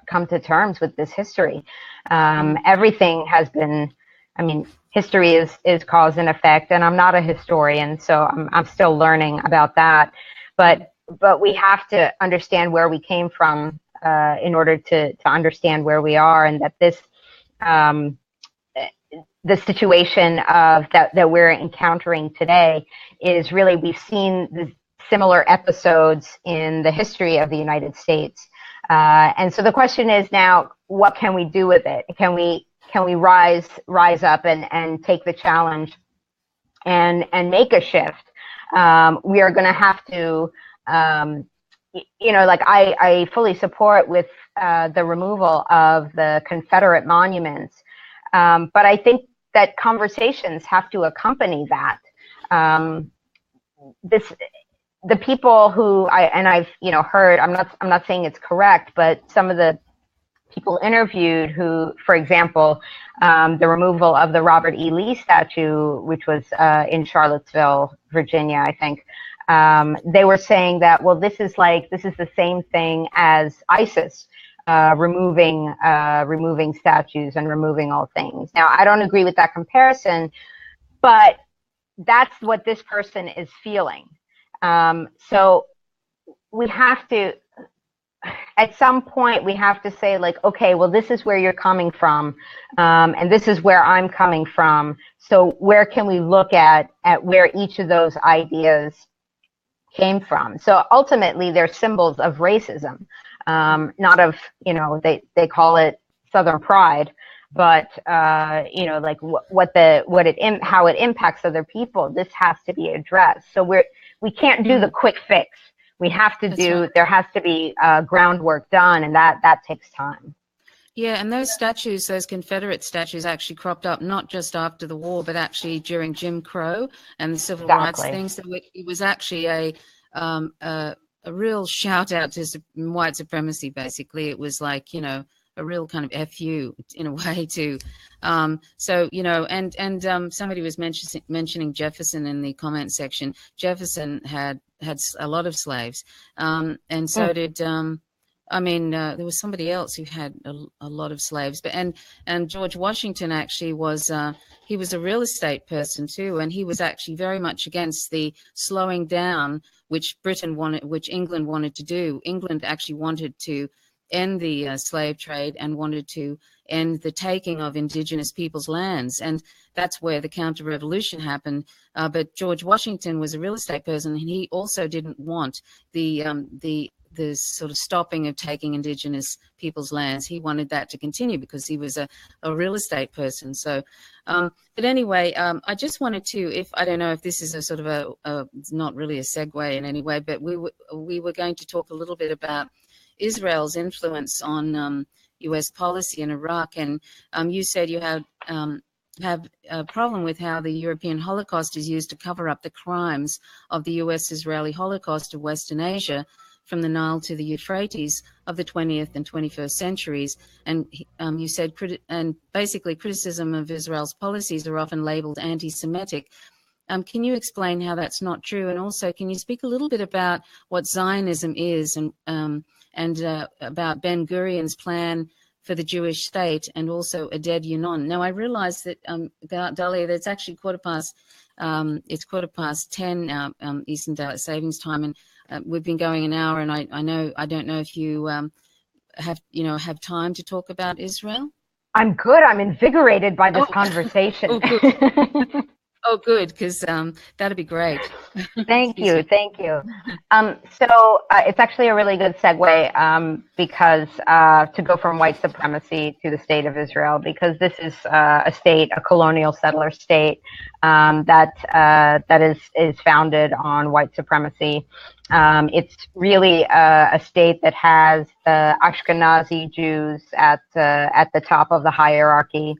come to terms with this history. Everything has been, I mean, history is cause and effect, and I'm not a historian, so I'm still learning about that. But we have to understand where we came from in order to understand where we are, and that this the situation of that we're encountering today is really, we've seen the similar episodes in the history of the United States. And so the question is now, what can we do with it? Can we rise up and take the challenge and make a shift? We are going to have to, like I fully support with the removal of the Confederate monuments. But I think that conversations have to accompany that. The people who I've heard, I'm not saying it's correct, but some of the people interviewed who, for example, the removal of the Robert E. Lee statue, which was in Charlottesville, Virginia, I think, they were saying that, well, this is the same thing as ISIS. Removing statues and removing all things. Now, I don't agree with that comparison, but that's what this person is feeling. So we have to, at some point, we have to say, like, okay, well, this is where you're coming from, and this is where I'm coming from. So where can we look at where each of those ideas came from? So ultimately, they're symbols of racism. Not of, they call it Southern pride, but, like how it impacts other people. This has to be addressed. So we can't do the quick fix. We have to there has to be groundwork done, and that takes time. Yeah, and those statues, those Confederate statues, actually cropped up not just after the war, but actually during Jim Crow and the civil rights things. So it was actually a real shout out to white supremacy. Basically, it was like, a real kind of FU in a way too. So, and somebody was mentioning Jefferson in the comment section. Jefferson had a lot of slaves, and so did, there was somebody else who had a lot of slaves, but and George Washington actually was he was a real estate person too, and he was actually very much against the slowing down which England wanted to do. England actually wanted to end the slave trade and wanted to end the taking of indigenous people's lands, and that's where the counter-revolution happened. But George Washington was a real estate person, and he also didn't want the sort of stopping of taking indigenous people's lands. He wanted that to continue because he was a real estate person. So, but anyway, I just wanted to, I don't know if this is a sort of it's not really a segue in any way, but we were going to talk a little bit about Israel's influence on U.S. policy in Iraq, and you said you have a problem with how the European Holocaust is used to cover up the crimes of the U.S.-Israeli Holocaust of Western Asia, from the Nile to the Euphrates, of the 20th and 21st centuries. And you said, and basically criticism of Israel's policies are often labeled anti-Semitic. Can you explain how that's not true? And also, can you speak a little bit about what Zionism is, and about Ben Gurion's plan for the Jewish state, and also Aded Yunon? Now, I realize that, Dahlia, that's actually it's 10 now, Eastern Daylight Savings Time, and we've been going an hour, and I don't know if you have time to talk about Israel. I'm good. I'm invigorated by this conversation. Oh, good. Oh, good, because that'd be great. Thank you. So it's actually a really good segue because to go from white supremacy to the state of Israel, because this is a colonial settler state that is founded on white supremacy. It's really a state that has the Ashkenazi Jews at the top of the hierarchy.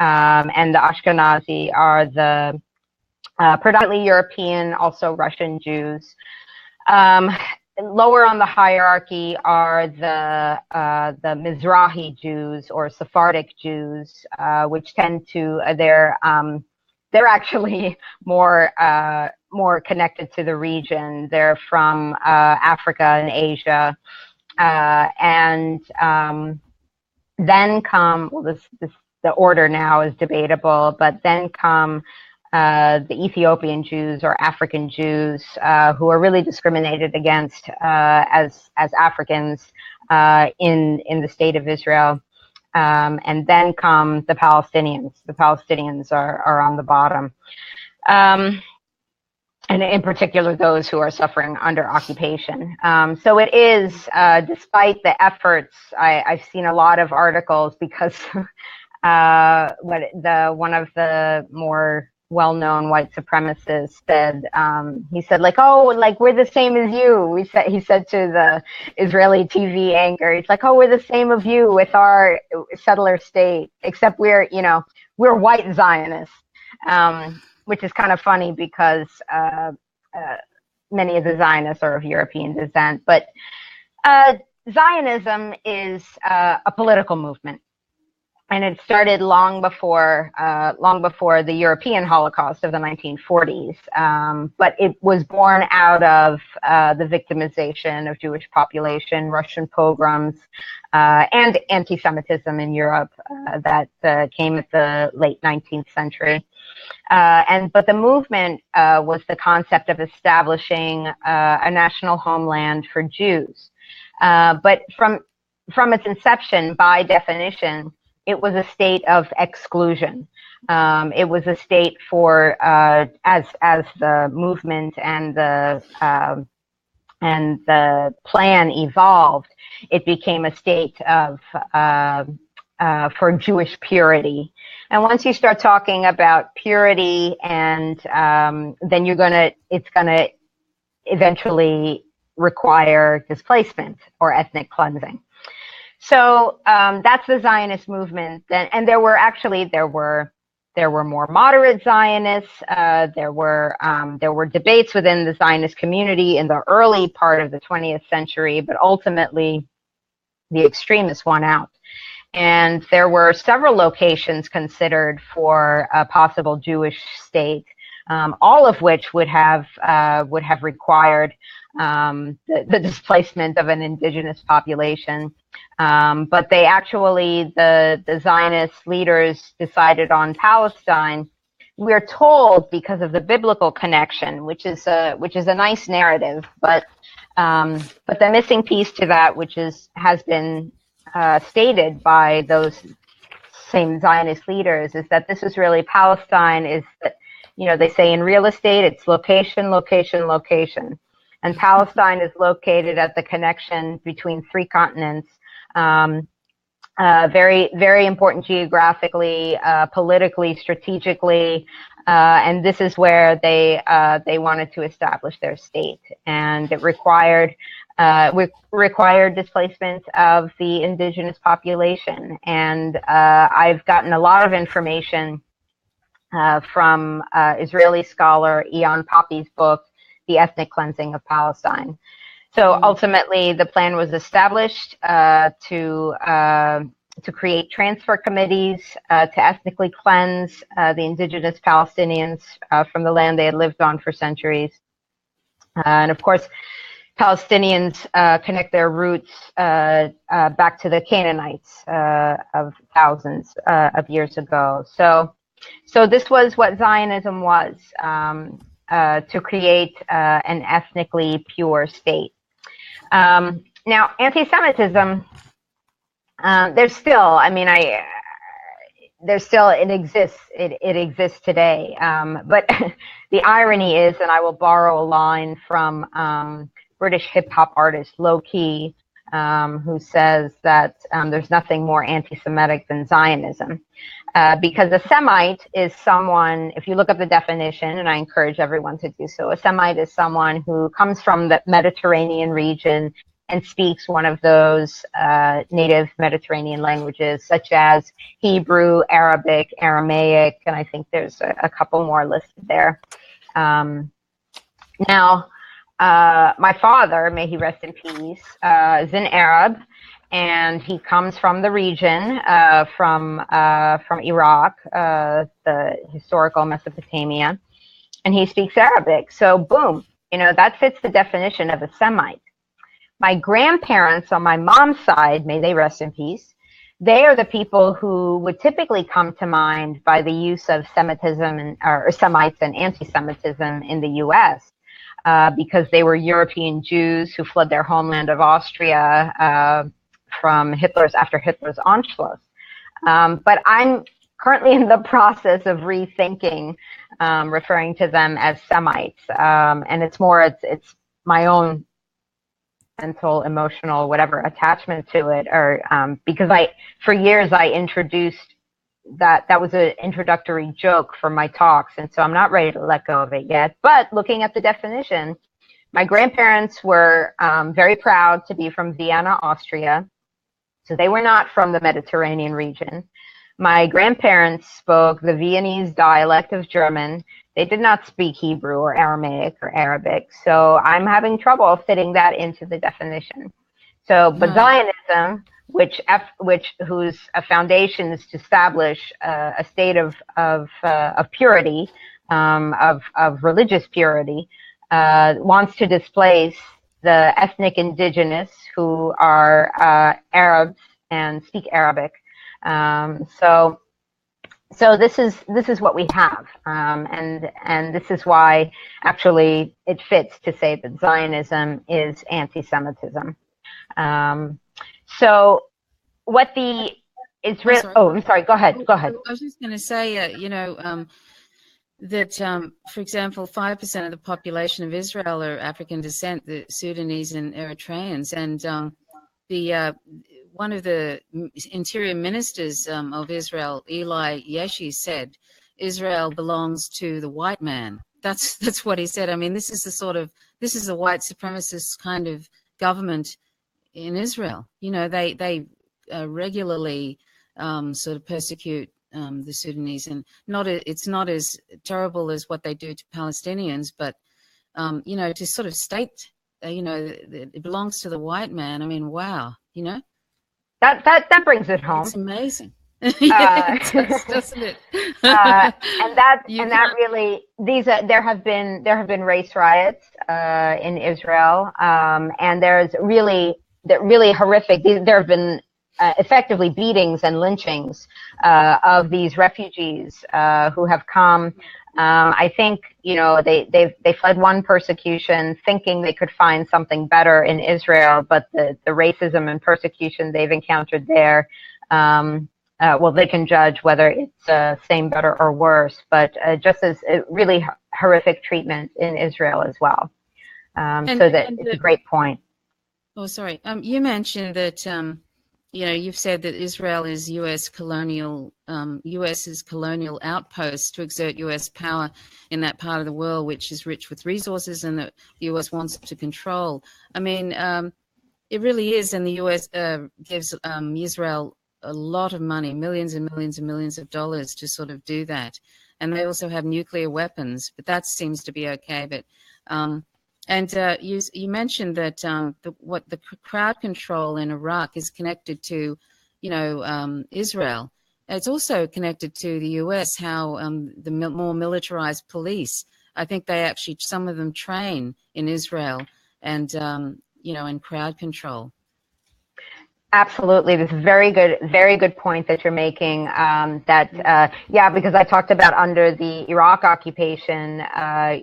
And the Ashkenazi are the predominantly European, also Russian Jews. Lower on the hierarchy are the Mizrahi Jews or Sephardic Jews, which tend to they're actually more connected to the region. They're from Africa and Asia. And then come, well, the order now is debatable, but then come the Ethiopian Jews or African Jews who are really discriminated against as Africans in the state of Israel. And then come the Palestinians. The Palestinians are on the bottom. And in particular, those who are suffering under occupation. So it is, despite the efforts, I've seen a lot of articles because one of the more well-known white supremacists said, he said, like, oh, like, we're the same as you. He said to the Israeli TV anchor, he's like, oh, we're the same of you with our settler state, except we're white Zionists. Which is kind of funny because many of the Zionists are of European descent. But Zionism is a political movement, and it started long before the European Holocaust of the 1940s. But it was born out of the victimization of Jewish population, Russian pogroms, and anti-Semitism in Europe that came at the late 19th century. But the movement was the concept of establishing a national homeland for Jews. But from its inception, by definition, it was a state of exclusion. It was a state for as the movement and the plan evolved, it became a state of for Jewish purity. And once you start talking about purity, and then it's gonna eventually require displacement or ethnic cleansing. So that's the Zionist movement. And there were more moderate Zionists. There were debates within the Zionist community in the early part of the 20th century, but ultimately the extremists won out. And there were several locations considered for a possible Jewish state, all of which would have required the displacement of an indigenous population. But the Zionist leaders decided on Palestine. We're told because of the biblical connection, which is a nice narrative, but the missing piece to that, which has been stated by those same Zionist leaders, is that this is really Palestine. Is that, they say in real estate, it's location, location, location, and Palestine is located at the connection between three continents. Very, very important geographically, politically, strategically, and this is where they wanted to establish their state, and it required displacement of the indigenous population. And I've gotten a lot of information from Israeli scholar Ian Poppy's book, The Ethnic Cleansing of Palestine. So ultimately, the plan was established to create transfer committees to ethnically cleanse the indigenous Palestinians from the land they had lived on for centuries. And of course, Palestinians connect their roots back to the Canaanites of thousands of years ago. So this was what Zionism was, to create an ethnically pure state. Now, anti-Semitism, it exists. It exists today. But the irony is, and I will borrow a line from British hip hop artist Low Key, who says that there's nothing more anti-Semitic than Zionism. Because a Semite is someone, if you look up the definition, and I encourage everyone to do so, a Semite is someone who comes from the Mediterranean region and speaks one of those native Mediterranean languages, such as Hebrew, Arabic, Aramaic, and I think there's a couple more listed there. Now, my father, may he rest in peace, is an Arab, and he comes from the region, from Iraq, the historical Mesopotamia, and he speaks Arabic. So boom, that fits the definition of a Semite. My grandparents on my mom's side, may they rest in peace, they are the people who would typically come to mind by the use of Semitism or Semites and anti-Semitism in the U.S. Because they were European Jews who fled their homeland of Austria after Hitler's Anschluss. But I'm currently in the process of rethinking referring to them as Semites, and it's my own mental, emotional, whatever attachment to it, or because for years I introduced that was an introductory joke for my talks, and so I'm not ready to let go of it yet. But looking at the definition, my grandparents were very proud to be from Vienna, Austria, so they were not from the Mediterranean region. My grandparents spoke the Viennese dialect of German. They did not speak Hebrew or Aramaic or Arabic, so I'm having trouble fitting that into the definition. So, but Zionism, whose foundation is to establish a state of purity, of religious purity, wants to displace the ethnic indigenous who are Arabs and speak Arabic. So this is what we have, and this is why actually it fits to say that Zionism is anti-Semitism. So what the Israel? Oh, I'm sorry. Go ahead. I was just going to say, that, for example, 5% of the population of Israel are African descent, the Sudanese and Eritreans, and one of the interior ministers of Israel, Eli Yeshi, said Israel belongs to the white man. That's what he said. I mean, this is a white supremacist kind of government in Israel. They regularly sort of persecute the Sudanese, and it's not as terrible as what they do to Palestinians, but to sort of state, it belongs to the white man. I mean, wow, that brings it home. It's amazing. Yes, doesn't it? There have been race riots in Israel, and there's really horrific. There have been effectively beatings and lynchings of these refugees who have come. I think they fled one persecution thinking they could find something better in Israel, but the racism and persecution they've encountered there, they can judge whether it's same, better, or worse, but just as really horrific treatment in Israel as well. It's a great point. Oh, sorry. You mentioned that you've said that Israel is U.S.'s colonial outpost to exert U.S. power in that part of the world, which is rich with resources and that the U.S. wants to control. I mean, it really is, and the U.S. gives Israel a lot of money, millions and millions and millions of dollars to sort of do that. And they also have nuclear weapons, but that seems to be okay. But you mentioned that the crowd control in Iraq is connected to, Israel. It's also connected to the U.S. How the more militarized police, I think some of them train in Israel, and in crowd control. Absolutely. This is very good point that you're making. Because I talked about under the Iraq occupation,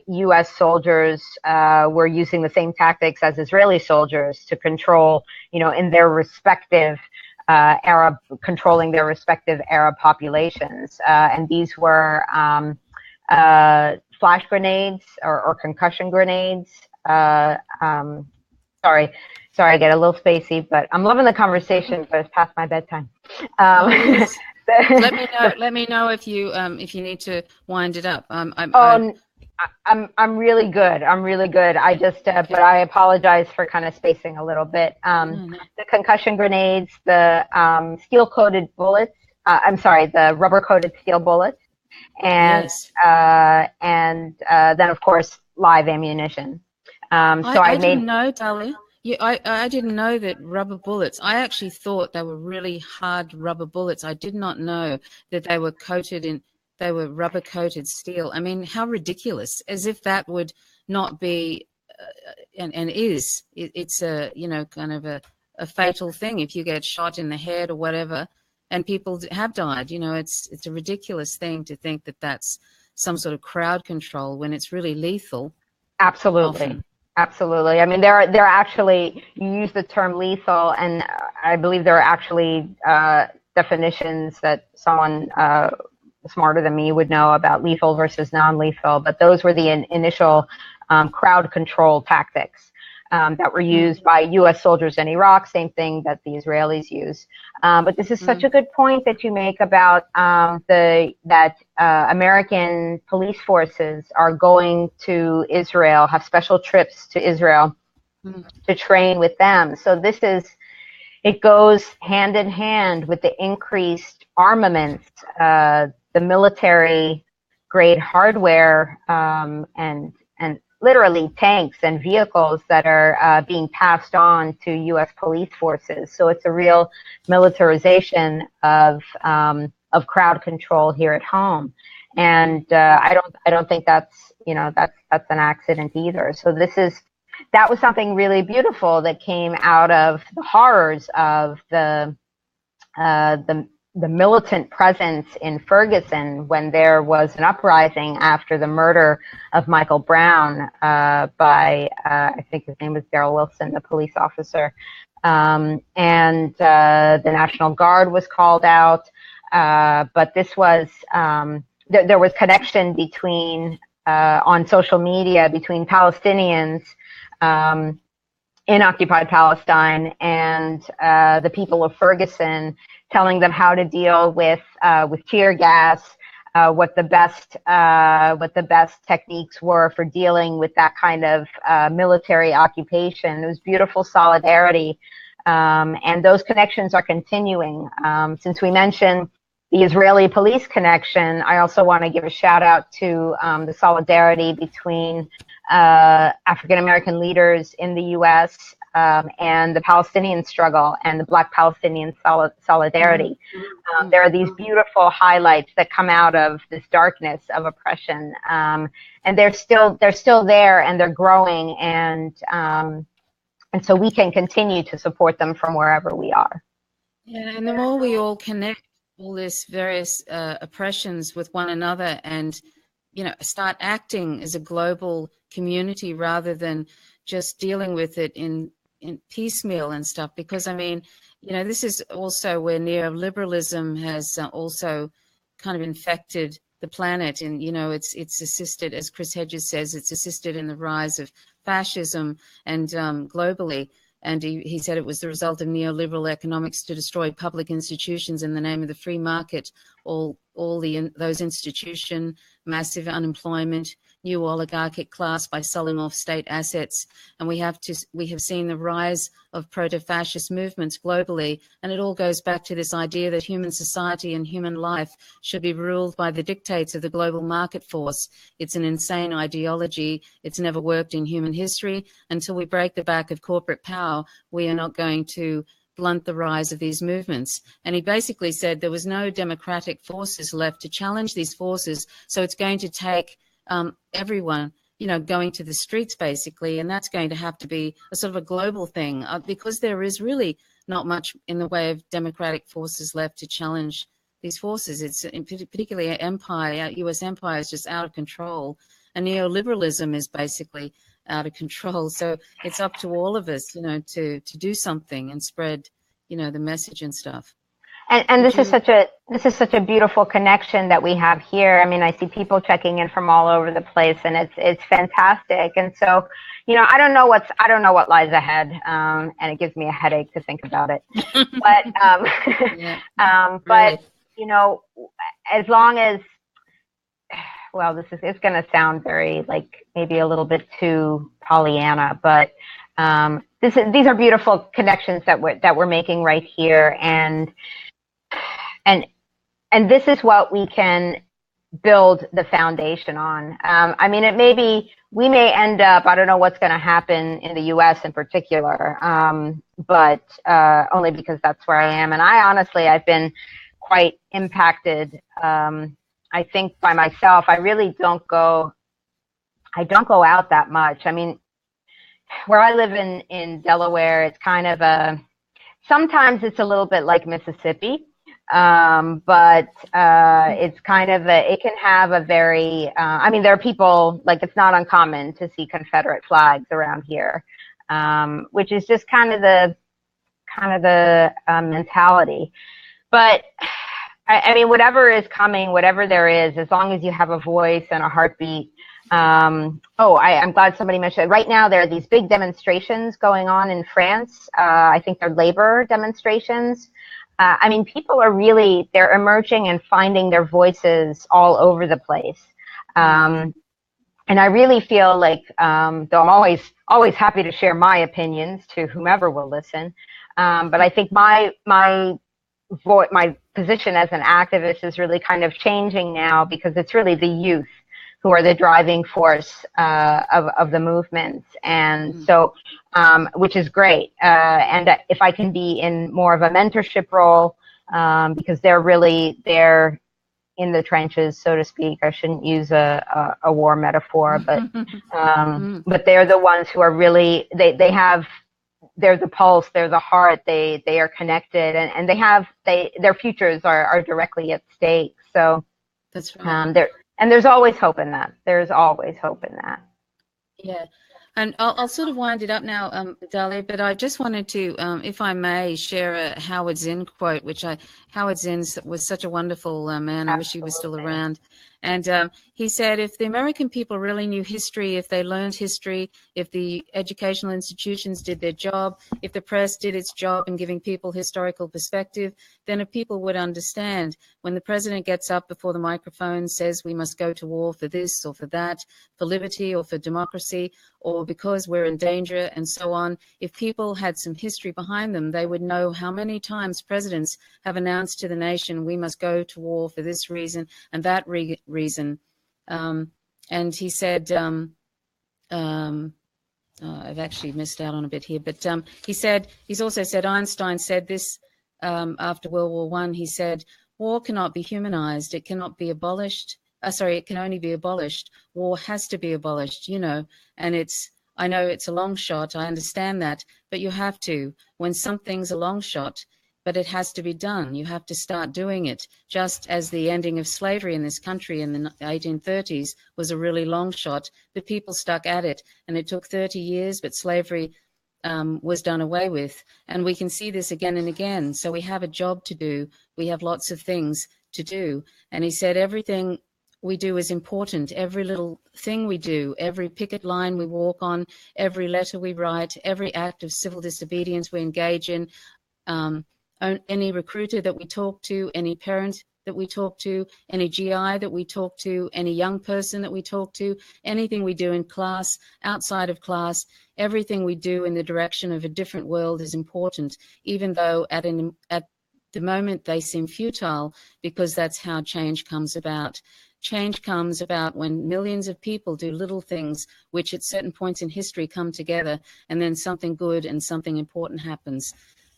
U.S. soldiers were using the same tactics as Israeli soldiers to control, in their respective controlling their respective Arab populations. And these were flash grenades or concussion grenades. Sorry, I get a little spacey, but I'm loving the conversation, but it's past my bedtime. Let me know if you need to wind it up. I'm really good. I just, but I apologize for kind of spacing a little bit. The concussion grenades, the steel-coated bullets. The rubber-coated steel bullets, and then of course live ammunition. I didn't know, Dahlia. Yeah, I didn't know that rubber bullets. I actually thought they were really hard rubber bullets. I did not know that they were rubber coated steel. I mean, how ridiculous! As if that would not be and is. It's a, kind of a fatal thing if you get shot in the head or whatever, and people have died. It's a ridiculous thing to think that that's some sort of crowd control when it's really lethal. Absolutely. Often. Absolutely. I mean, there are actually, you use the term lethal, and I believe there are actually definitions that someone smarter than me would know about lethal versus non-lethal, but those were the initial crowd control tactics that were used by U.S. soldiers in Iraq, same thing that the Israelis use. But this is such a good point that you make about American police forces are going to Israel, have special trips to Israel to train with them. So it goes hand in hand with the increased armaments, the military grade hardware, and literally tanks and vehicles that are being passed on to U.S. police forces. So it's a real militarization of crowd control here at home, and I don't think that's that's an accident either. So that was something really beautiful that came out of the horrors of the militant presence in Ferguson when there was an uprising after the murder of Michael Brown by, I think his name was Darrell Wilson, the police officer. And the National Guard was called out. But this was, there was connection between, on social media, between Palestinians in occupied Palestine and the people of Ferguson, telling them how to deal with tear gas, what the best techniques were for dealing with that kind of military occupation. It was beautiful solidarity, and those connections are continuing. Since we mentioned the Israeli police connection, I also want to give a shout out to the solidarity between African American leaders in the U.S. And the Palestinian struggle and the Black Palestinian solidarity. There are these beautiful highlights that come out of this darkness of oppression, and they're still there, and they're growing, and so we can continue to support them from wherever we are. Yeah, and the more we all connect all these various oppressions with one another, and start acting as a global community rather than just dealing with it in piecemeal and stuff, because this is also where neoliberalism has also kind of infected the planet, and it's assisted, as Chris Hedges says, it's assisted in the rise of fascism and globally. And he said it was the result of neoliberal economics to destroy public institutions in the name of the free market. Those institutions, massive unemployment, new oligarchic class by selling off state assets, and we have seen the rise of proto-fascist movements globally, and it all goes back to this idea that human society and human life should be ruled by the dictates of the global market force. It's an insane ideology. It's never worked in human history. Until we break the back of corporate power, we are not going to blunt the rise of these movements. And he basically said there was no democratic forces left to challenge these forces, so it's going to take everyone, going to the streets basically, and that's going to have to be a sort of a global thing because there is really not much in the way of democratic forces left to challenge these forces. It's particularly U.S. empire is just out of control, and neoliberalism is basically out of control. So it's up to all of us, to do something and spread, the message and stuff. And this is such a beautiful connection that we have here. I mean, I see people checking in from all over the place, and it's fantastic. And so, I don't know what lies ahead, and it gives me a headache to think about it. But but as long as, well, it's going to sound very maybe a little bit too Pollyanna, but these are beautiful connections that we're making right here, and this is what we can build the foundation on. We may end up, I don't know what's going to happen in the U.S. in particular, but only because that's where I am. And I've been quite impacted. I think by myself, I don't go out that much. I mean, where I live in Delaware, it's kind of sometimes it's a little bit like Mississippi, but it's kind of it can have a very, I mean, there are people, like, it's not uncommon to see Confederate flags around here, which is just kind of the mentality. But I mean, whatever is coming, whatever there is, as long as you have a voice and a heartbeat. I'm glad somebody mentioned it. Right now, there are these big demonstrations going on in France. I think they're labor demonstrations. I mean, people are they're emerging and finding their voices all over the place. And I really feel like, though I'm always happy to share my opinions to whomever will listen, but I think my position as an activist is really kind of changing now, because it's really the youth who are the driving force of the movement, and so which is great. And if I can be in more of a mentorship role, because they're in the trenches, so to speak. I shouldn't use a war metaphor, but they're the ones who are really they're the pulse, they're the heart, they are connected, and their futures are directly at stake. So that's right. There's always hope in that. There's always hope in that. Yeah. And I'll sort of wind it up now, Dahlia, but I just wanted to, if I may, share a Howard Zinn quote, Howard Zinn was such a wonderful man. I wish he was still around. And he said, if the American people really knew history, if they learned history, if the educational institutions did their job, if the press did its job in giving people historical perspective, then if people would understand when the president gets up before the microphone, says we must go to war for this or for that, for liberty or for democracy, or because we're in danger and so on. If people had some history behind them, they would know how many times presidents have announced to the nation, we must go to war for this reason and that reason. And he said, I've actually missed out on a bit here, but he's also said, Einstein said this after World War I. He said, war cannot be humanized. It cannot be abolished. It can only be abolished. War has to be abolished, and I know it's a long shot. I understand that, but you have to. When something's a long shot, but it has to be done. You have to start doing it, just as the ending of slavery in this country in the 1830s was a really long shot, but people stuck at it, and it took 30 years, but slavery was done away with. And we can see this again and again. So we have a job to do. We have lots of things to do. And he said everything we do is important. Every little thing we do, every picket line we walk on, every letter we write, every act of civil disobedience we engage in, any recruiter that we talk to, any parent that we talk to, any GI that we talk to, any young person that we talk to, anything we do in class, outside of class, everything we do in the direction of a different world is important, even though at the moment they seem futile, because that's how change comes about. Change comes about when millions of people do little things, which at certain points in history come together, and then something good and something important happens.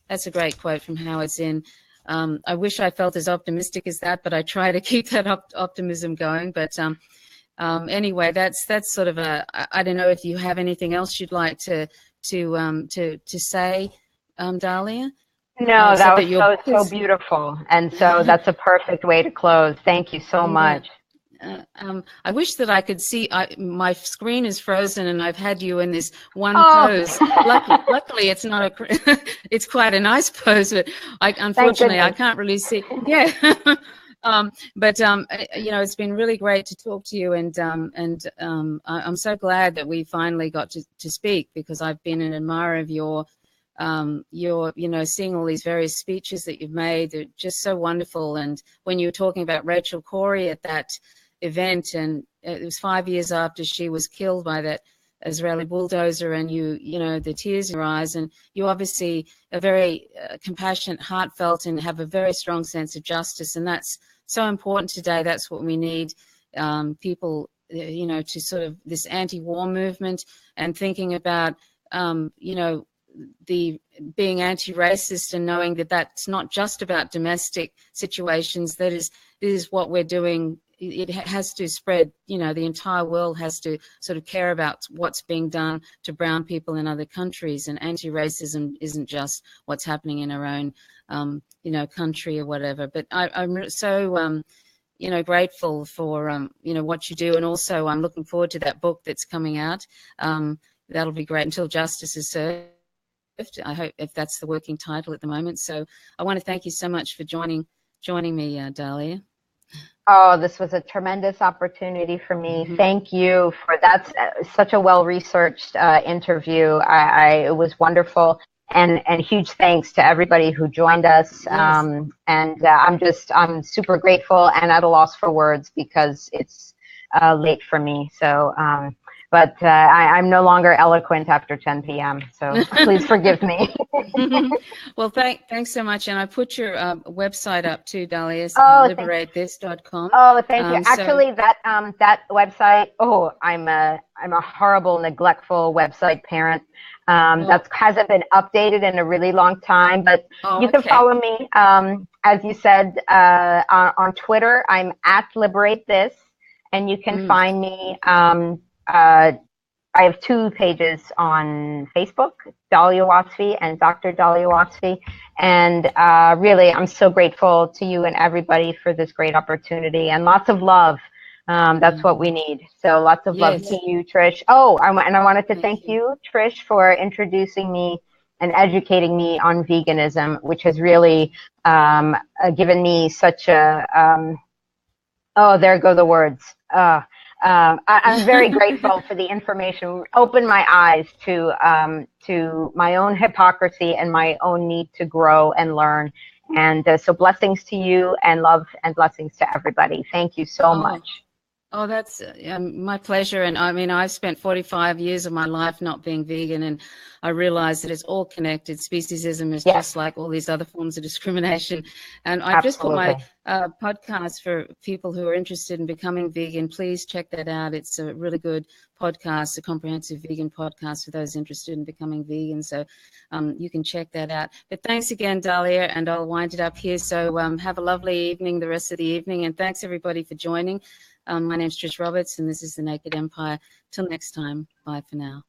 That's a great quote from Howard Zinn. I wish I felt as optimistic as that, but I try to keep that optimism going. But anyway, that's sort of I don't know if you have anything else you'd like to say, Dahlia. No, that was so beautiful, and so that's a perfect way to close. Thank you so much. I wish that I could see. My screen is frozen, and I've had you in this one pose. Luckily, it's not it's quite a nice pose, but unfortunately, I can't really see. Yeah, but it's been really great to talk to you, and I'm so glad that we finally got to speak, because I've been an admirer of your seeing all these various speeches that you've made. They're just so wonderful. And when you were talking about Rachel Corrie at that event, and it was 5 years after she was killed by that Israeli bulldozer, and the tears in your eyes, and you obviously are very compassionate, heartfelt, and have a very strong sense of justice, and that's so important today. That's what we need, people, to sort of this anti-war movement, and thinking about, the being anti-racist, and knowing that that's not just about domestic situations. That is what we're doing it has to spread. You know, the entire world has to sort of care about what's being done to brown people in other countries, and anti-racism isn't just what's happening in our own, you know, country or whatever. But I'm so, you know, grateful for, you know, what you do. And also I'm looking forward to that book that's coming out. That'll be great, Until Justice is Served. I hope, if that's the working title at the moment. So I want to thank you so much for joining me, Dahlia. Oh, this was a tremendous opportunity for me. Mm-hmm. Thank you for that's such a well-researched interview. It was wonderful, and huge thanks to everybody who joined us. Yes. I'm super grateful and at a loss for words because it's late for me. So, but I'm no longer eloquent after 10 p.m. So please forgive me. Well, thanks so much. And I put your website up too, Dahlia, liberatethis.com. Oh, thank you. Actually, that website. Oh, I'm a horrible, neglectful website parent. That hasn't been updated in a really long time. But you can follow me, as you said, on Twitter. I'm at liberatethis, and you can find me. I have 2 pages on Facebook, Dahlia Wasfi and Dr. Dahlia Wasfi. And really, I'm so grateful to you and everybody for this great opportunity, and lots of love. That's what we need. So lots of love to you, Trish. Oh, and I wanted to thank you, Trish, for introducing me and educating me on veganism, which has really given me such a, oh, there go the words. I'm very grateful for the information. Opened my eyes to my own hypocrisy and my own need to grow and learn. And so blessings to you, and love and blessings to everybody. Thank you so much. Oh, that's my pleasure. And I mean, I've spent 45 years of my life not being vegan, and I realized that it's all connected. Speciesism is just like all these other forms of discrimination. And I've just put my podcast for people who are interested in becoming vegan. Please check that out. It's a really good podcast, a comprehensive vegan podcast for those interested in becoming vegan. So you can check that out. But thanks again, Dahlia, and I'll wind it up here. So have a lovely evening, the rest of the evening. And thanks, everybody, for joining. My name's Trish Roberts, and this is The Naked Empire. Till next time, bye for now.